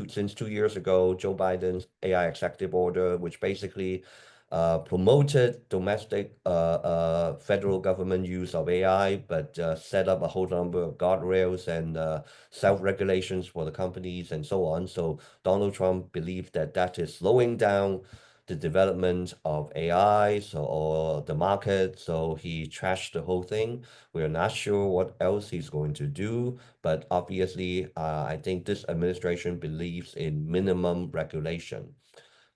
since 2 years ago, Joe Biden's AI executive order, which basically promoted domestic federal government use of AI, but set up a whole number of guardrails and self-regulations for the companies and so on. So Donald Trump believed that that is slowing down the development of AI, or the market, so he trashed the whole thing. We're not sure what else he's going to do, but obviously, I think this administration believes in minimum regulation.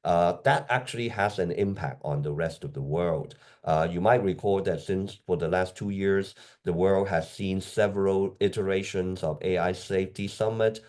That actually has an impact on the rest of the world. You might recall that since for the last 2 years, the world has seen several iterations of AI Safety Summit,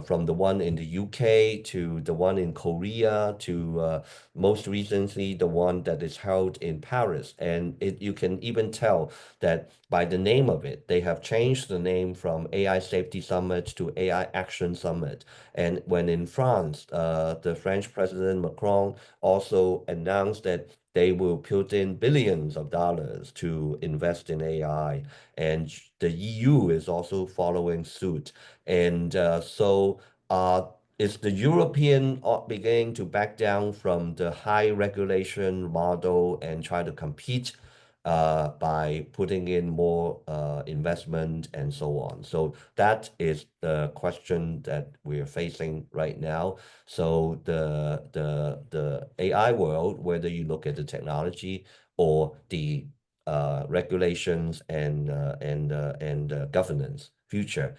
from the one in the UK to the one in Korea to most recently the one that is held in Paris. And you can even tell that by the name of it, they have changed the name from AI Safety Summit to AI Action Summit. And when in France, the French President Macron also announced that they will put in billions of dollars to invest in AI, and the EU is also following suit. And so is the European beginning to back down from the high regulation model and try to compete by putting in more investment and so on? So that is the question that we're facing right now. So the AI world, whether you look at the technology or the regulations and governance future,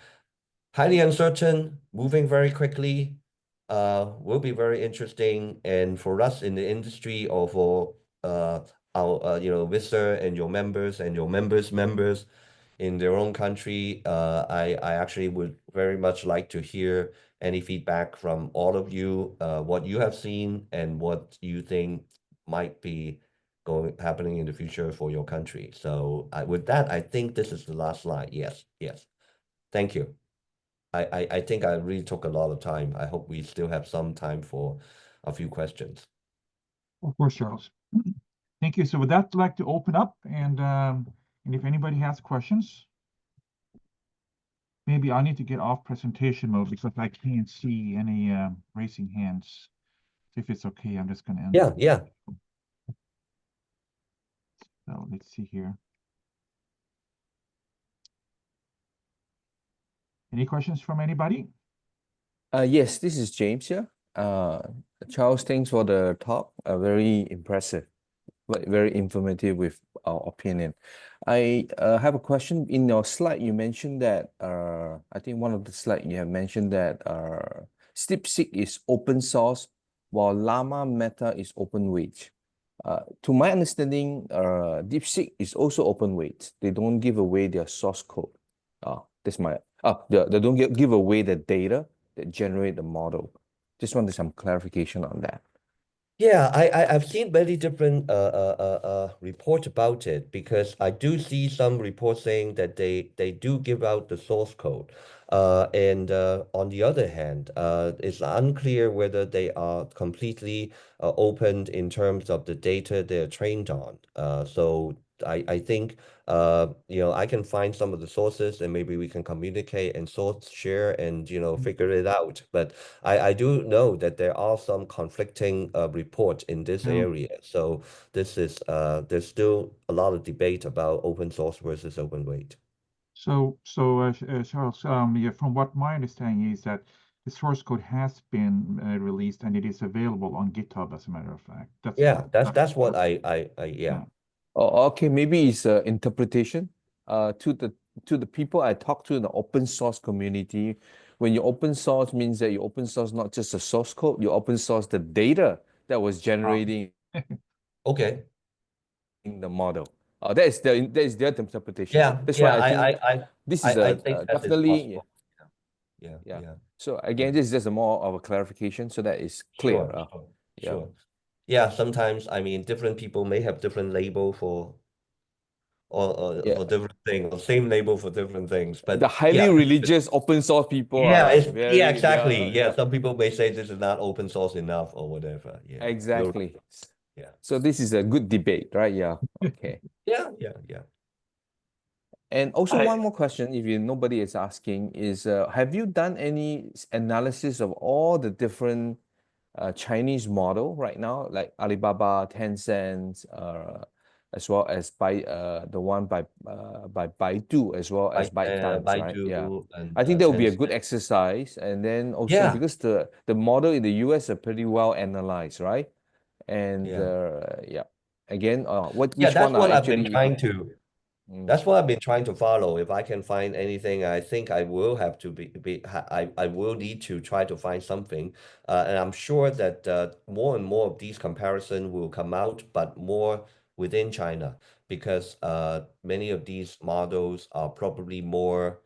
highly uncertain, moving very quickly, will be very interesting. And for us in the industry, or for our Vista and your members and your members in their own country, I actually would very much like to hear any feedback from all of you, what you have seen and what you think might be happening in the future for your country. So with that, I think this is the last slide. Yes. Thank you. I think I really took a lot of time. I hope we still have some time for a few questions. Of course, Charles. Thank you. So with that, I'd like to open up, and if anybody has questions, maybe I need to get off presentation mode because I can't see any raising hands. So if it's okay, I'm just going to end. Yeah. So let's see here. Any questions from anybody? Yes, this is James here. Charles, thanks for the talk. Very impressive, but very informative with our opinion. I have a question. In your slide, you mentioned that I think one of the slides you have mentioned that DeepSeek is open source, while Llama Meta is open weight. To my understanding, DeepSeek is also open weight. They don't give away their source code. That's my they don't give away the data that generate the model. Just wanted some clarification on that. Yeah, I've seen many different reports about it, because I do see some reports saying that they do give out the source code. And on the other hand, it's unclear whether they are completely open in terms of the data they're trained on. So I think I can find some of the sources, and maybe we can communicate and source share and figure it out. But I do know that there are some conflicting reports in this Yeah. area. So this is there's still a lot of debate about open source versus open weight. So Charles, yeah, from what my understanding is that the source code has been released and it is available on GitHub, as a matter of fact. That's what I yeah. Oh, okay, maybe it's interpretation. To the people I talk to in the open source community, when you open source means that you open source not just the source code, you open source the data that was generating Okay. the model. That is their interpretation. Yeah, That's yeah, why I think this is I think that is definitely possible. Yeah, yeah. yeah. So again, this is just a more of a clarification so that is clear. Sure. Yeah, sometimes I mean different people may have different label for for different things, or same label for different things. But the highly religious open source people yeah, are very exactly. Yeah, some people may say this is not open source enough or whatever. Yeah, exactly. Yeah. So this is a good debate, right? Yeah. Okay. Yeah. And also one more question, if nobody is asking, is have you done any analysis of all the different Chinese model right now, like Alibaba, Tencent, as well as the one by Baidu, as well as ByteDance, right? Yeah. And I think that would be a Tencent. good exercise. And then also because the model in the US are pretty well analyzed, right? And yeah, again, which that's one what are I've been actually trying to. That's what I've been trying to follow. If I can find anything, I think I will have to I will need to try to find something. And I'm sure that more and more of these comparisons will come out, but more within China, because many of these models are probably more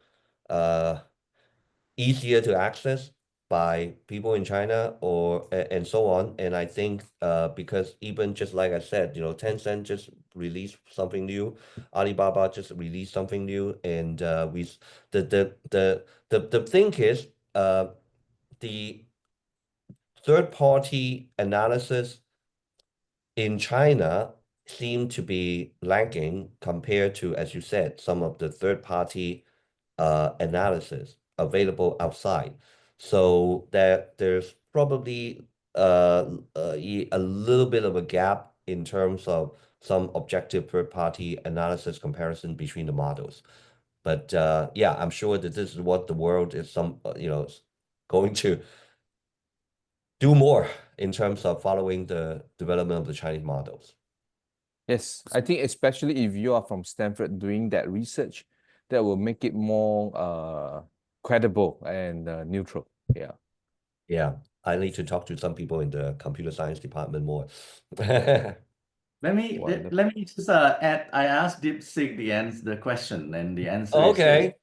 easier to access by people in China and so on. And I think because even just like I said, Tencent just released something new, Alibaba just released something new, and the thing is the third-party analysis in China seem to be lagging compared to, as you said, some of the third-party analysis available outside. So there's probably a little bit of a gap in terms of some objective third-party analysis comparison between the models. But yeah, I'm sure that this is what the world is going to do more in terms of following the development of the Chinese models. Yes, I think especially if you are from Stanford doing that research, that will make it more credible and neutral. Yeah. Yeah, I need to talk to some people in the computer science department more. Let me just add. I asked DeepSeek the question, and the answer is Okay.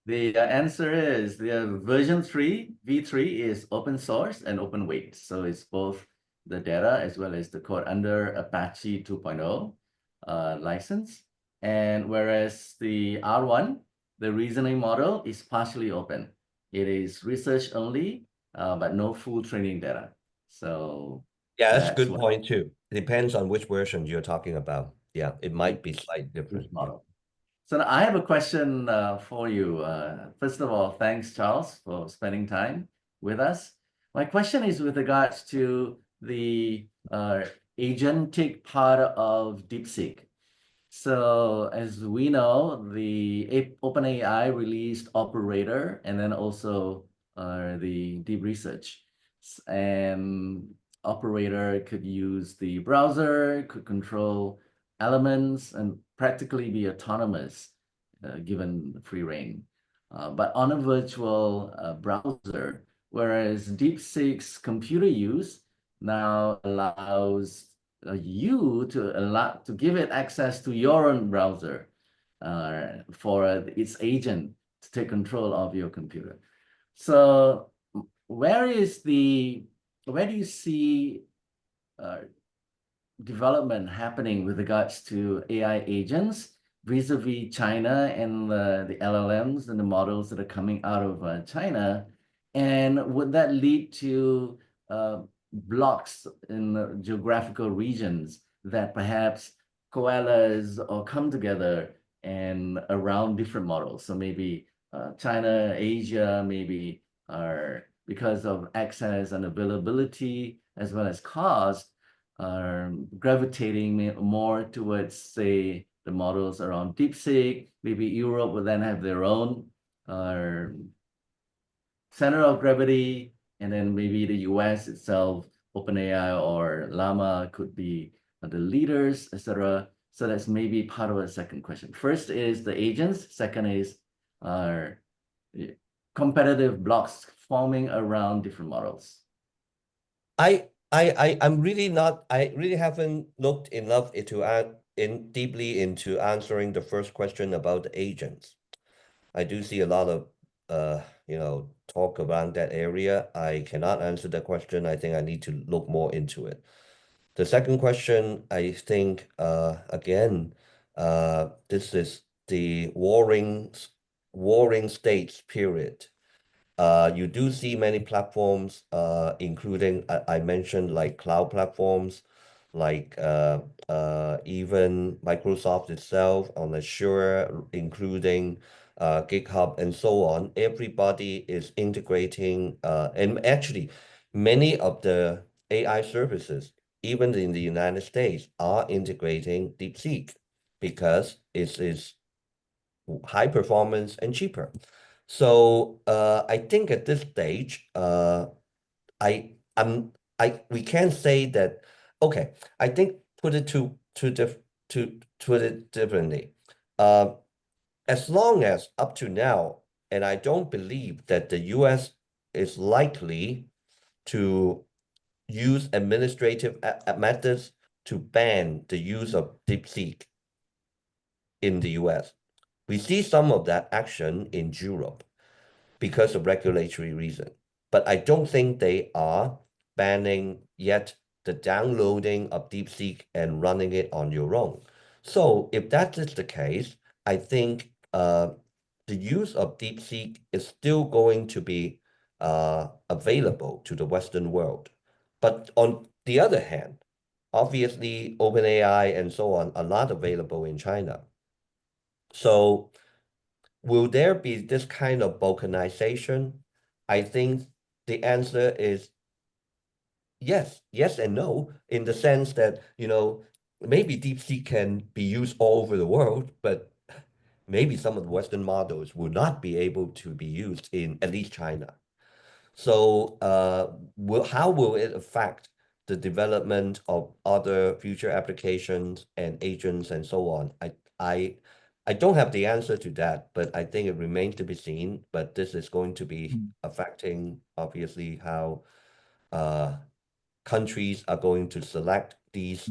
the answer is the version 3 v3 is open source and open weight, so it's both the data as well as the code under Apache 2.0 license. And whereas the R1, the reasoning model, is partially open. It is research only, but no full training data. So yeah, that's a good point too. It depends on which version you're talking about. Yeah, it might be slightly different. Model. So I have a question for you. First of all, thanks, Charles, for spending time with us. My question is with regards to the agentic part of DeepSeek. So as we know, the OpenAI released Operator and then also the Deep Research. And Operator could use the browser, could control elements, and practically be autonomous given free reign. But on a virtual browser, whereas DeepSeek's computer use now allows you to give it access to your own browser for its agent to take control of your computer. So where do you see development happening with regards to AI agents vis-a-vis China and the LLMs and the models that are coming out of China? And would that lead to blocks in geographical regions that perhaps coalesce or come together and around different models? So maybe China, Asia, maybe are because of access and availability as well as cost, are gravitating more towards, say, the models around DeepSeek. Maybe Europe will then have their own center of gravity, and then maybe the US itself, OpenAI or Llama could be the leaders, etc. So that's maybe part of the second question. First is the agents. Second is competitive blocks forming around different models. I'm really not, I really haven't looked enough deeply into answering the first question about the agents. I do see a lot of talk around that area. I cannot answer that question. I think I need to look more into it. The second question, I think again, this is the warring states period. You do see many platforms, including I mentioned like cloud platforms, like even Microsoft itself on Azure, including GitHub and so on. Everybody is integrating, and actually many of the AI services, even in the United States, are integrating DeepSeek because it is high performance and cheaper. So I think at this stage, we can say that. Okay, I think put it differently. As long as up to now, and I don't believe that the U.S. is likely to use administrative methods to ban the use of DeepSeek in the U.S. We see some of that action in Europe because of regulatory reason. But I don't think they are banning yet the downloading of DeepSeek and running it on your own. So if that is the case, I think the use of DeepSeek is still going to be available to the Western world. But on the other hand, obviously OpenAI and so on are not available in China. So will there be this kind of balkanization? I think the answer is yes and no, in the sense that, maybe DeepSeek can be used all over the world, but maybe some of the Western models will not be able to be used in at least China. So how will it affect the development of other future applications and agents and so on? I don't have the answer to that, but I think it remains to be seen. But this is going to be affecting, obviously, how countries are going to select these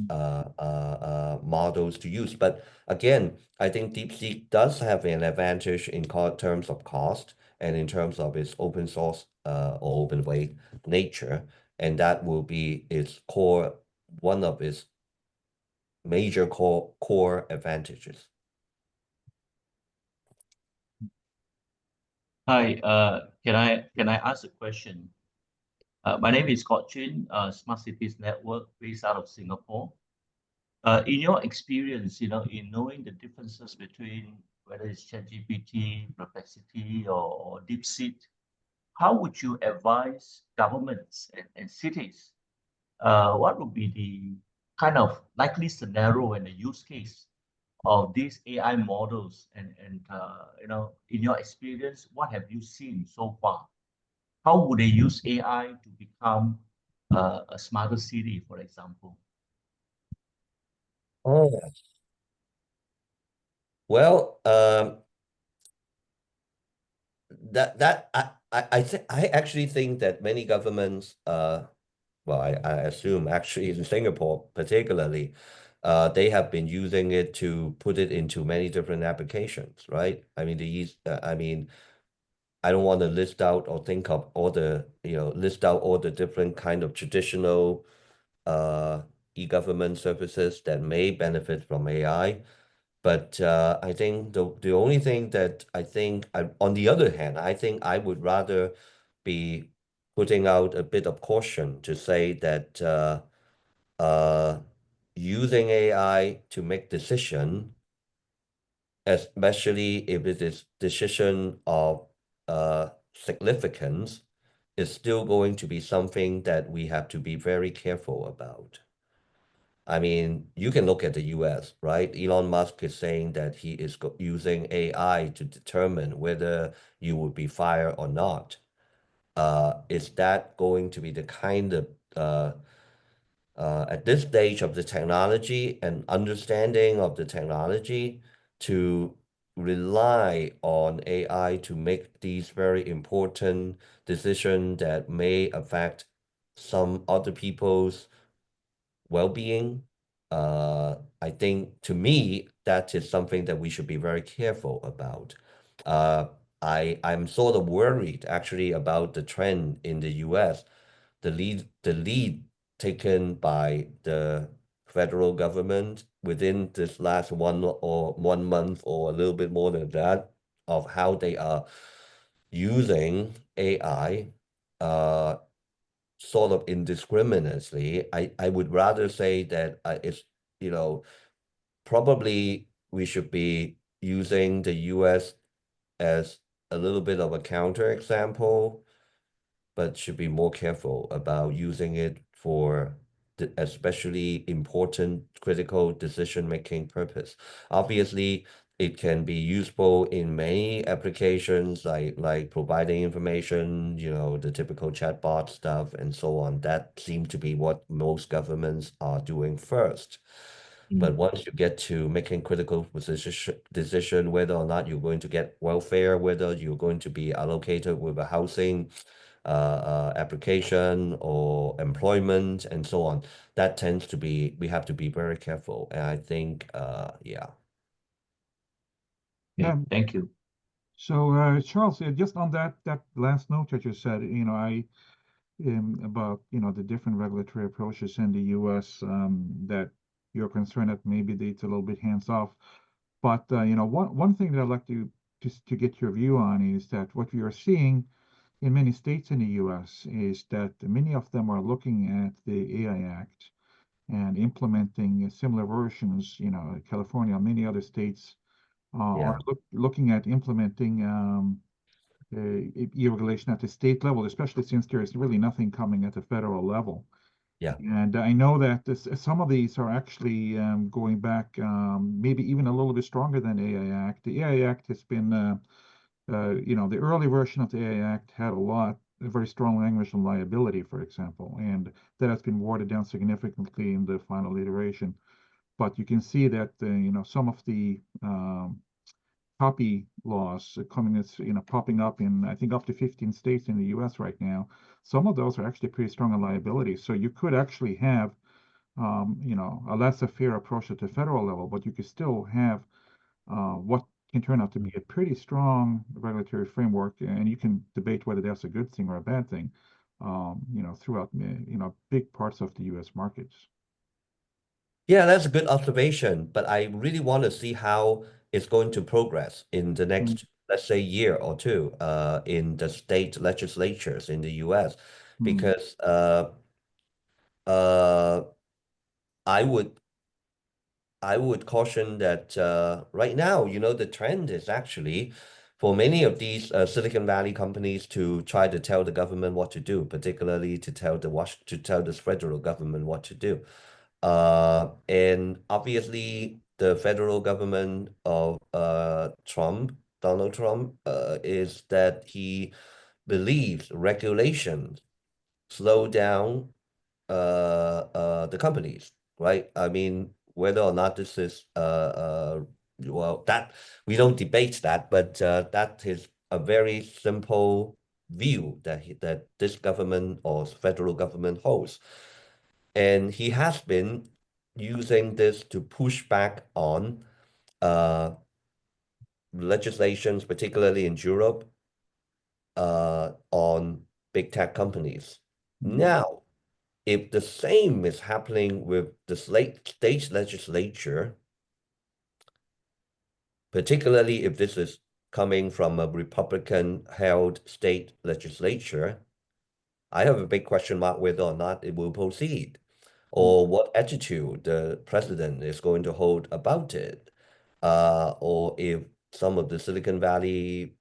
models to use. But again, I think DeepSeek does have an advantage in terms of cost and in terms of its open source or open weight nature, and that will be one of its major core advantages. Hi, can I ask a question? My name is Scott Chin, Smart Cities Network, based out of Singapore. In your experience, in knowing the differences between whether it's ChatGPT, Perplexity, or DeepSeek, how would you advise governments and cities? What would be the kind of likely scenario and the use case of these AI models and in your experience, what have you seen so far? How would they use AI to become a smarter city, for example? Oh, well, I actually think that many governments, well, I assume actually in Singapore particularly, they have been using it to put it into many different applications, right? I mean, I don't want to list out or think of all the, list out all the different kind of traditional e-government services that may benefit from AI. But I think the only thing that on the other hand, I think I would rather be putting out a bit of caution to say that using AI to make decision, especially if it is decision of significance, is still going to be something that we have to be very careful about. I mean, you can look at the US, right? Elon Musk is saying that he is using AI to determine whether you would be fired or not. Is that going to be the kind of, at this stage of the technology and understanding of the technology, to rely on AI to make these very important decisions that may affect some other people's well-being? I think to me, that is something that we should be very careful about. I'm sort of worried actually about the trend in the US, the lead taken by the federal government within this last 1 month or a little bit more than that, of how they are using AI sort of indiscriminately. I would rather say that it's, probably we should be using the US as a little bit of a counterexample, but should be more careful about using it for the especially important critical decision-making purpose. Obviously, it can be useful in many applications like providing information, the typical chatbot stuff and so on. That seems to be what most governments are doing first. But once you get to making critical decision whether or not you're going to get welfare, whether you're going to be allocated with a housing application or employment and so on, that tends to be, we have to be very careful. And I think, yeah. Yeah. Thank you. So, Charles, just on that last note that you said, about the different regulatory approaches in the U.S. That you're concerned that maybe it's a little bit hands off. But one thing that I'd like to just to get your view on is that what we are seeing in many states in the U.S. is that many of them are looking at the AI Act and implementing similar versions. California, many other states are looking at implementing e-regulation at the state level, especially since there is really nothing coming at the federal level. Yeah. And I know that some of these are actually going back maybe even a little bit stronger than the AI Act. The AI Act has been, the early version of the AI Act had a very strong language on liability, for example, and that has been watered down significantly in the final iteration. But you can see that, some of the copy laws coming, popping up in, I think, up to 15 states in the US right now. Some of those are actually pretty strong on liability. So you could actually have, a laissez-faire approach at the federal level, but you could still have what can turn out to be a pretty strong regulatory framework. And you can debate whether that's a good thing or a bad thing, throughout, big parts of the US markets. Yeah, that's a good observation, but I really want to see how it's going to progress in the next, let's say, year or two, in the state legislatures in the US, because I would caution that right now, the trend is actually for many of these Silicon Valley companies to try to tell the government what to do, particularly to tell the federal government what to do. And obviously, the federal government of Donald Trump, is that he believes regulations slow down the companies, right? I mean, whether or not this is well, that we don't debate that, but that is a very simple view that this government or federal government holds, and he has been using this to push back on uh, legislations, particularly in Europe, on big tech companies. Now, if the same is happening with the state legislature, particularly if this is coming from a Republican-held state legislature, I have a big question mark whether or not it will proceed, or what attitude the president is going to hold about it, or if some of the Silicon Valley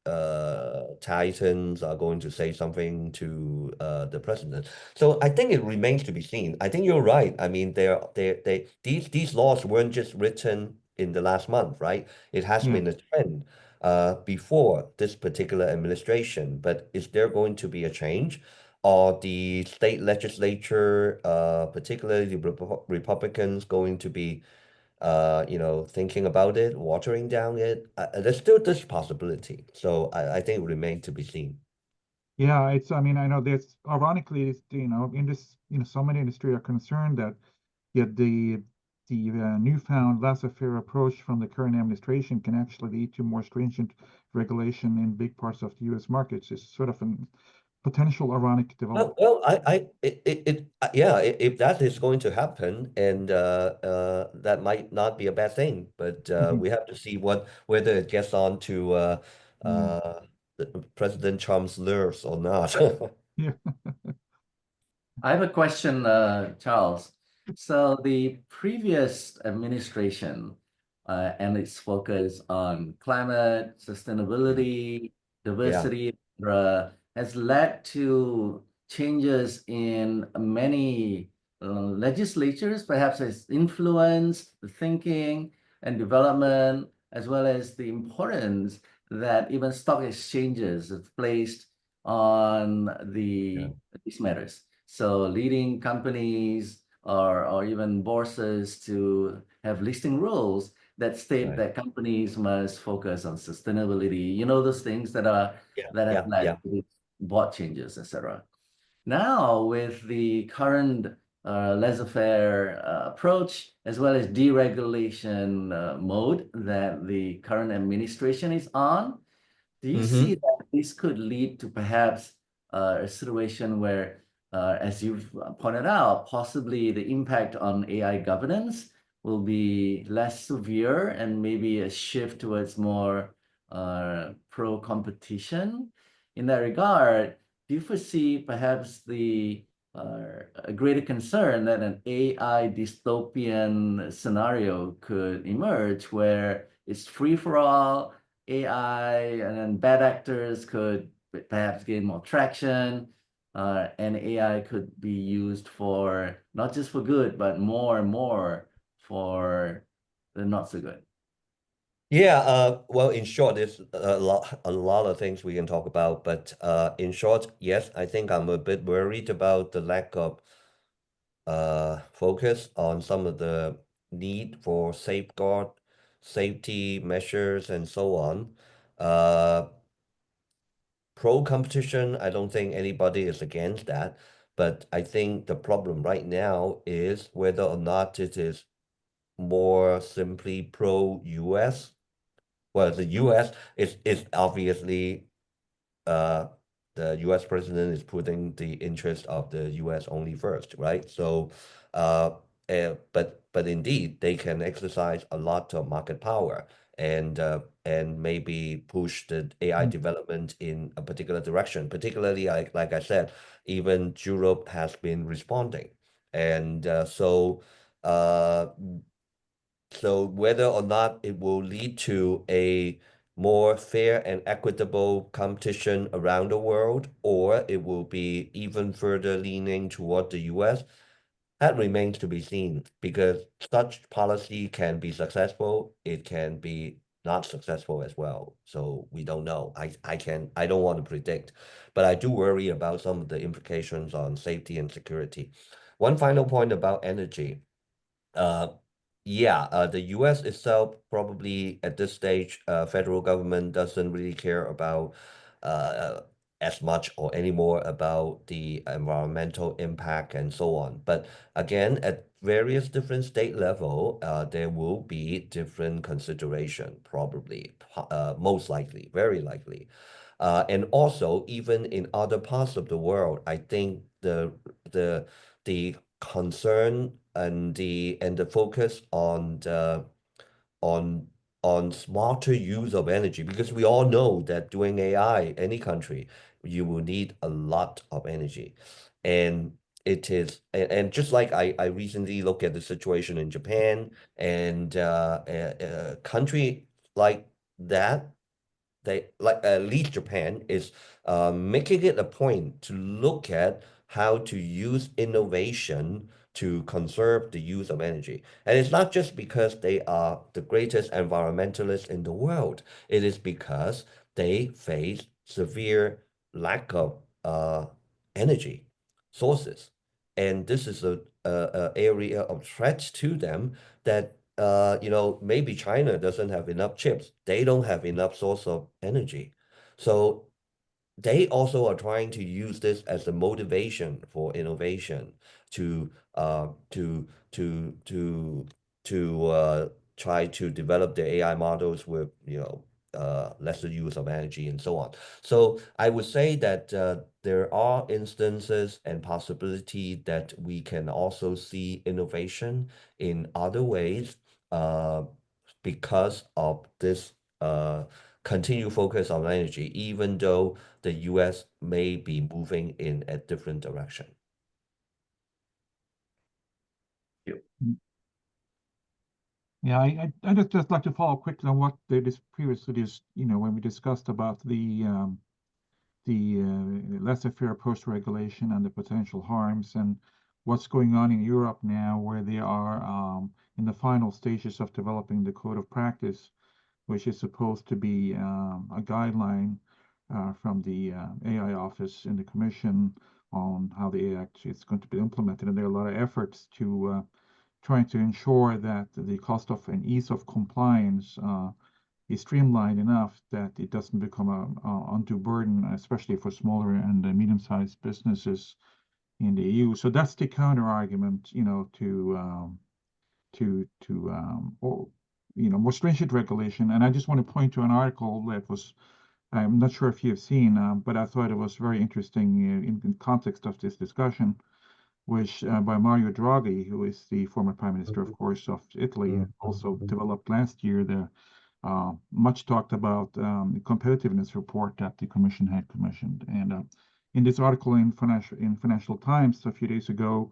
titans are going to say something to the president. So I think it remains to be seen. I think you're right. I mean, these laws weren't just written in the last month, right? It has been a trend before this particular administration. But is there going to be a change? Are the state legislature, particularly the Republicans, going to be thinking about it, watering down it? There's still this possibility. So I think it remains to be seen. Yeah, I mean, I know there's, ironically, in this, so many industry are concerned that yet the newfound laissez-faire approach from the current administration can actually lead to more stringent regulation in big parts of the U.S. markets. It's sort of a potential ironic development. Well, yeah, if that is going to happen, and that might not be a bad thing, but we have to see whether it gets on to President Trump's nerves or not. Yeah. I have a question, Charles. So the previous administration and its focus on climate, sustainability, diversity, etc., has led to changes in many legislatures, perhaps has influenced the thinking and development, as well as the importance that even stock exchanges have placed on these matters. So leading companies or even bourses to have listing rules that state that companies must focus on sustainability, those things that have led to these board changes, etc. Now, with the current laissez-faire approach, as well as deregulation mode that the current administration is on, do you see that this could lead to perhaps a situation where, as you've pointed out, possibly the impact on AI governance will be less severe and maybe a shift towards more pro-competition? In that regard, do you foresee perhaps a greater concern that an AI dystopian scenario could emerge where it's free for all, AI and then bad actors could perhaps gain more traction, and AI could be used for not just for good, but more and more for the not so good? Yeah, well, in short, there's a lot of things we can talk about, but in short, yes, I think I'm a bit worried about the lack of focus on some of the need for safety measures and so on. Pro-competition, I don't think anybody is against that, but I think the problem right now is whether or not it is more simply pro-US. Well, the US is obviously the US president is putting the interest of the US only first, right? So but indeed they can exercise a lot of market power and maybe push the AI development in a particular direction. Particularly, like I said, even Europe has been responding, and so whether or not it will lead to a more fair and equitable competition around the world, or it will be even further leaning toward the US, That remains to be seen because such policy can be successful, it can be not successful as well. So we don't know. I don't want to predict, but I do worry about some of the implications on safety and security. One final point about energy. The US itself probably at this stage, federal government doesn't really care about uh, as much or any more about the environmental impact and so on. But again, at various different state level, there will be different consideration, probably, most likely, very likely. And also, even in other parts of the world, I think the concern and the focus on the on on smarter use of energy, because we all know that doing AI, any country, you will need a lot of energy. And and just like I recently looked at the situation in Japan, and a country like that, they like at least Japan is making it a point to look at how to use innovation to conserve the use of energy. And it's not just because they are the greatest environmentalists in the world. It is because they face severe lack of energy sources. And this is a area of threat to them that maybe China doesn't have enough chips. They don't have enough source of energy. So they also are trying to use this as a motivation for innovation to uh, to to to try to develop the AI models with lesser use of energy and so on. So I would say that there are instances and possibility that we can also see innovation in other ways because of this continued focus on energy, even though the US may be moving in a different direction. Yeah, I'd just like to follow quickly on what they previously just, when we discussed about the laissez-faire approach to regulation and the potential harms and what's going on in Europe now, where they are in the final stages of developing the code of practice, which is supposed to be a guideline from the AI office in the Commission on how the AI is going to be implemented. And there are a lot of efforts to trying to ensure that the cost of and ease of compliance is streamlined enough that it doesn't become an undue burden, especially for smaller and medium-sized businesses in the EU. So that's the counter argument, more stringent regulation. And I just want to point to an article that was, I'm not sure if you have seen, but I thought it was very interesting in context of this discussion, which by Mario Draghi, who is the former prime minister, of course, of Italy, and also developed last year the much talked about competitiveness report that the Commission had commissioned. And in this article in Financial Times a few days ago,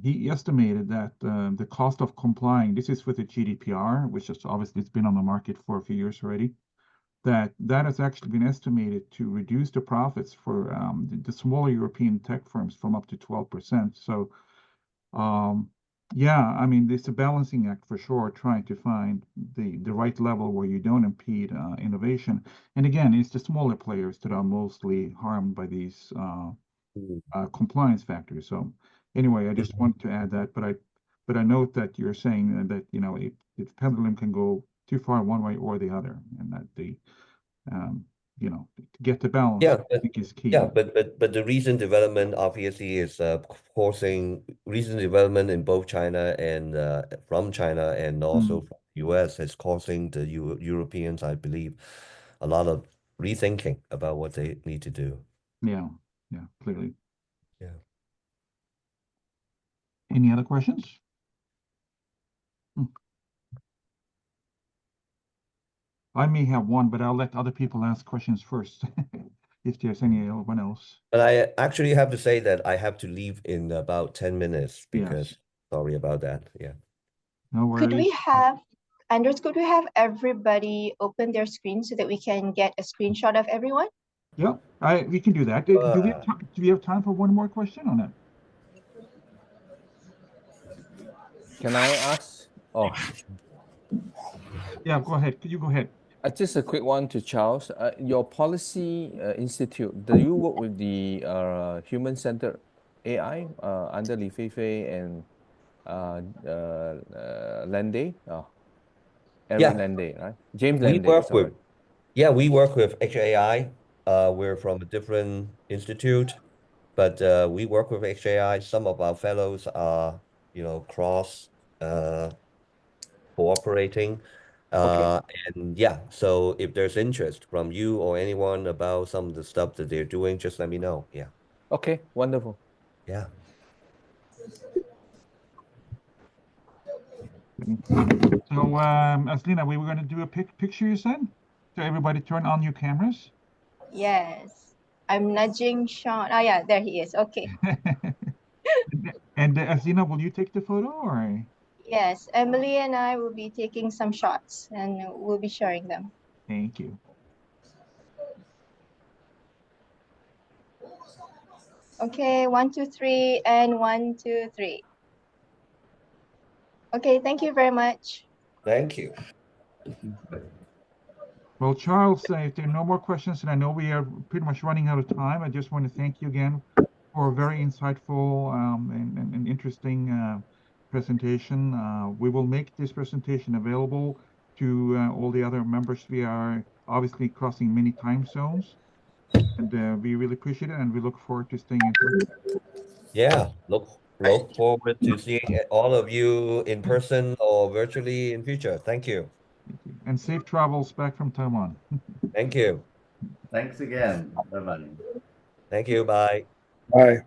he estimated that the cost of complying, this is with the GDPR, which is obviously it's been on the market for a few years already, that has actually been estimated to reduce the profits for the smaller European tech firms from up to 12%. So yeah, I mean, it's a balancing act for sure, trying to find the right level where you don't impede innovation. And again, it's the smaller players that are mostly harmed by these compliance factors. So anyway, I just wanted to add that, but I note that you're saying that the pendulum can go too far one way or the other, and that to get the balance, Yeah, I think is key. Yeah, but the recent development obviously is causing recent development in both China and from China and also from the US is causing the Europeans, I believe, a lot of rethinking about what they need to do. Yeah, clearly. Yeah. Any other questions? I may have one, but I'll let other people ask questions first, if there's anyone else. But I actually have to say that I have to leave in about 10 minutes because sorry about that. Yeah. No worries. Could we have everybody open their screen so that we can get a screenshot of everyone? Yeah, we can do that. Do we have time for one more question on that? can I ask? Oh, Yeah, go ahead. Could you go ahead? just a quick one to Charles. Your policy institute, do you work with the human-centered AI under Li Feifei and Landay? Eric Yeah, Landay, right? James we Landay, work sorry. with we work with HAI. We're from a different institute, but we work with HAI. Some of our fellows are, cross cooperating. Okay. And yeah, so if there's interest from you or anyone about some of the stuff that they're doing, just let me know. Yeah. Okay, wonderful. Yeah. So, Aslina, we were going to do a picture, you said? So everybody turn on your cameras. Yes. I'm nudging Sean. Oh, yeah, there he is. Okay. And Aslina, will you take the photo or? Yes, Emily and I will be taking some shots and we'll be sharing them. Thank you. Okay, 1, 2, 3, and 1, 2, 3. Okay, thank you very much. Thank you. Well, Charles, if there are no more questions, and I know we are pretty much running out of time, I just want to thank you again for a very insightful and interesting presentation. We will make this presentation available to all the other members. We are obviously crossing many time zones, and we really appreciate it, and we look forward to staying in touch. Yeah, look forward to seeing all of you in person or virtually in future. Thank you. Thank you. And safe travels back from Taiwan. Thank you. Thanks again. Bye-bye. Thank you. Bye. Bye.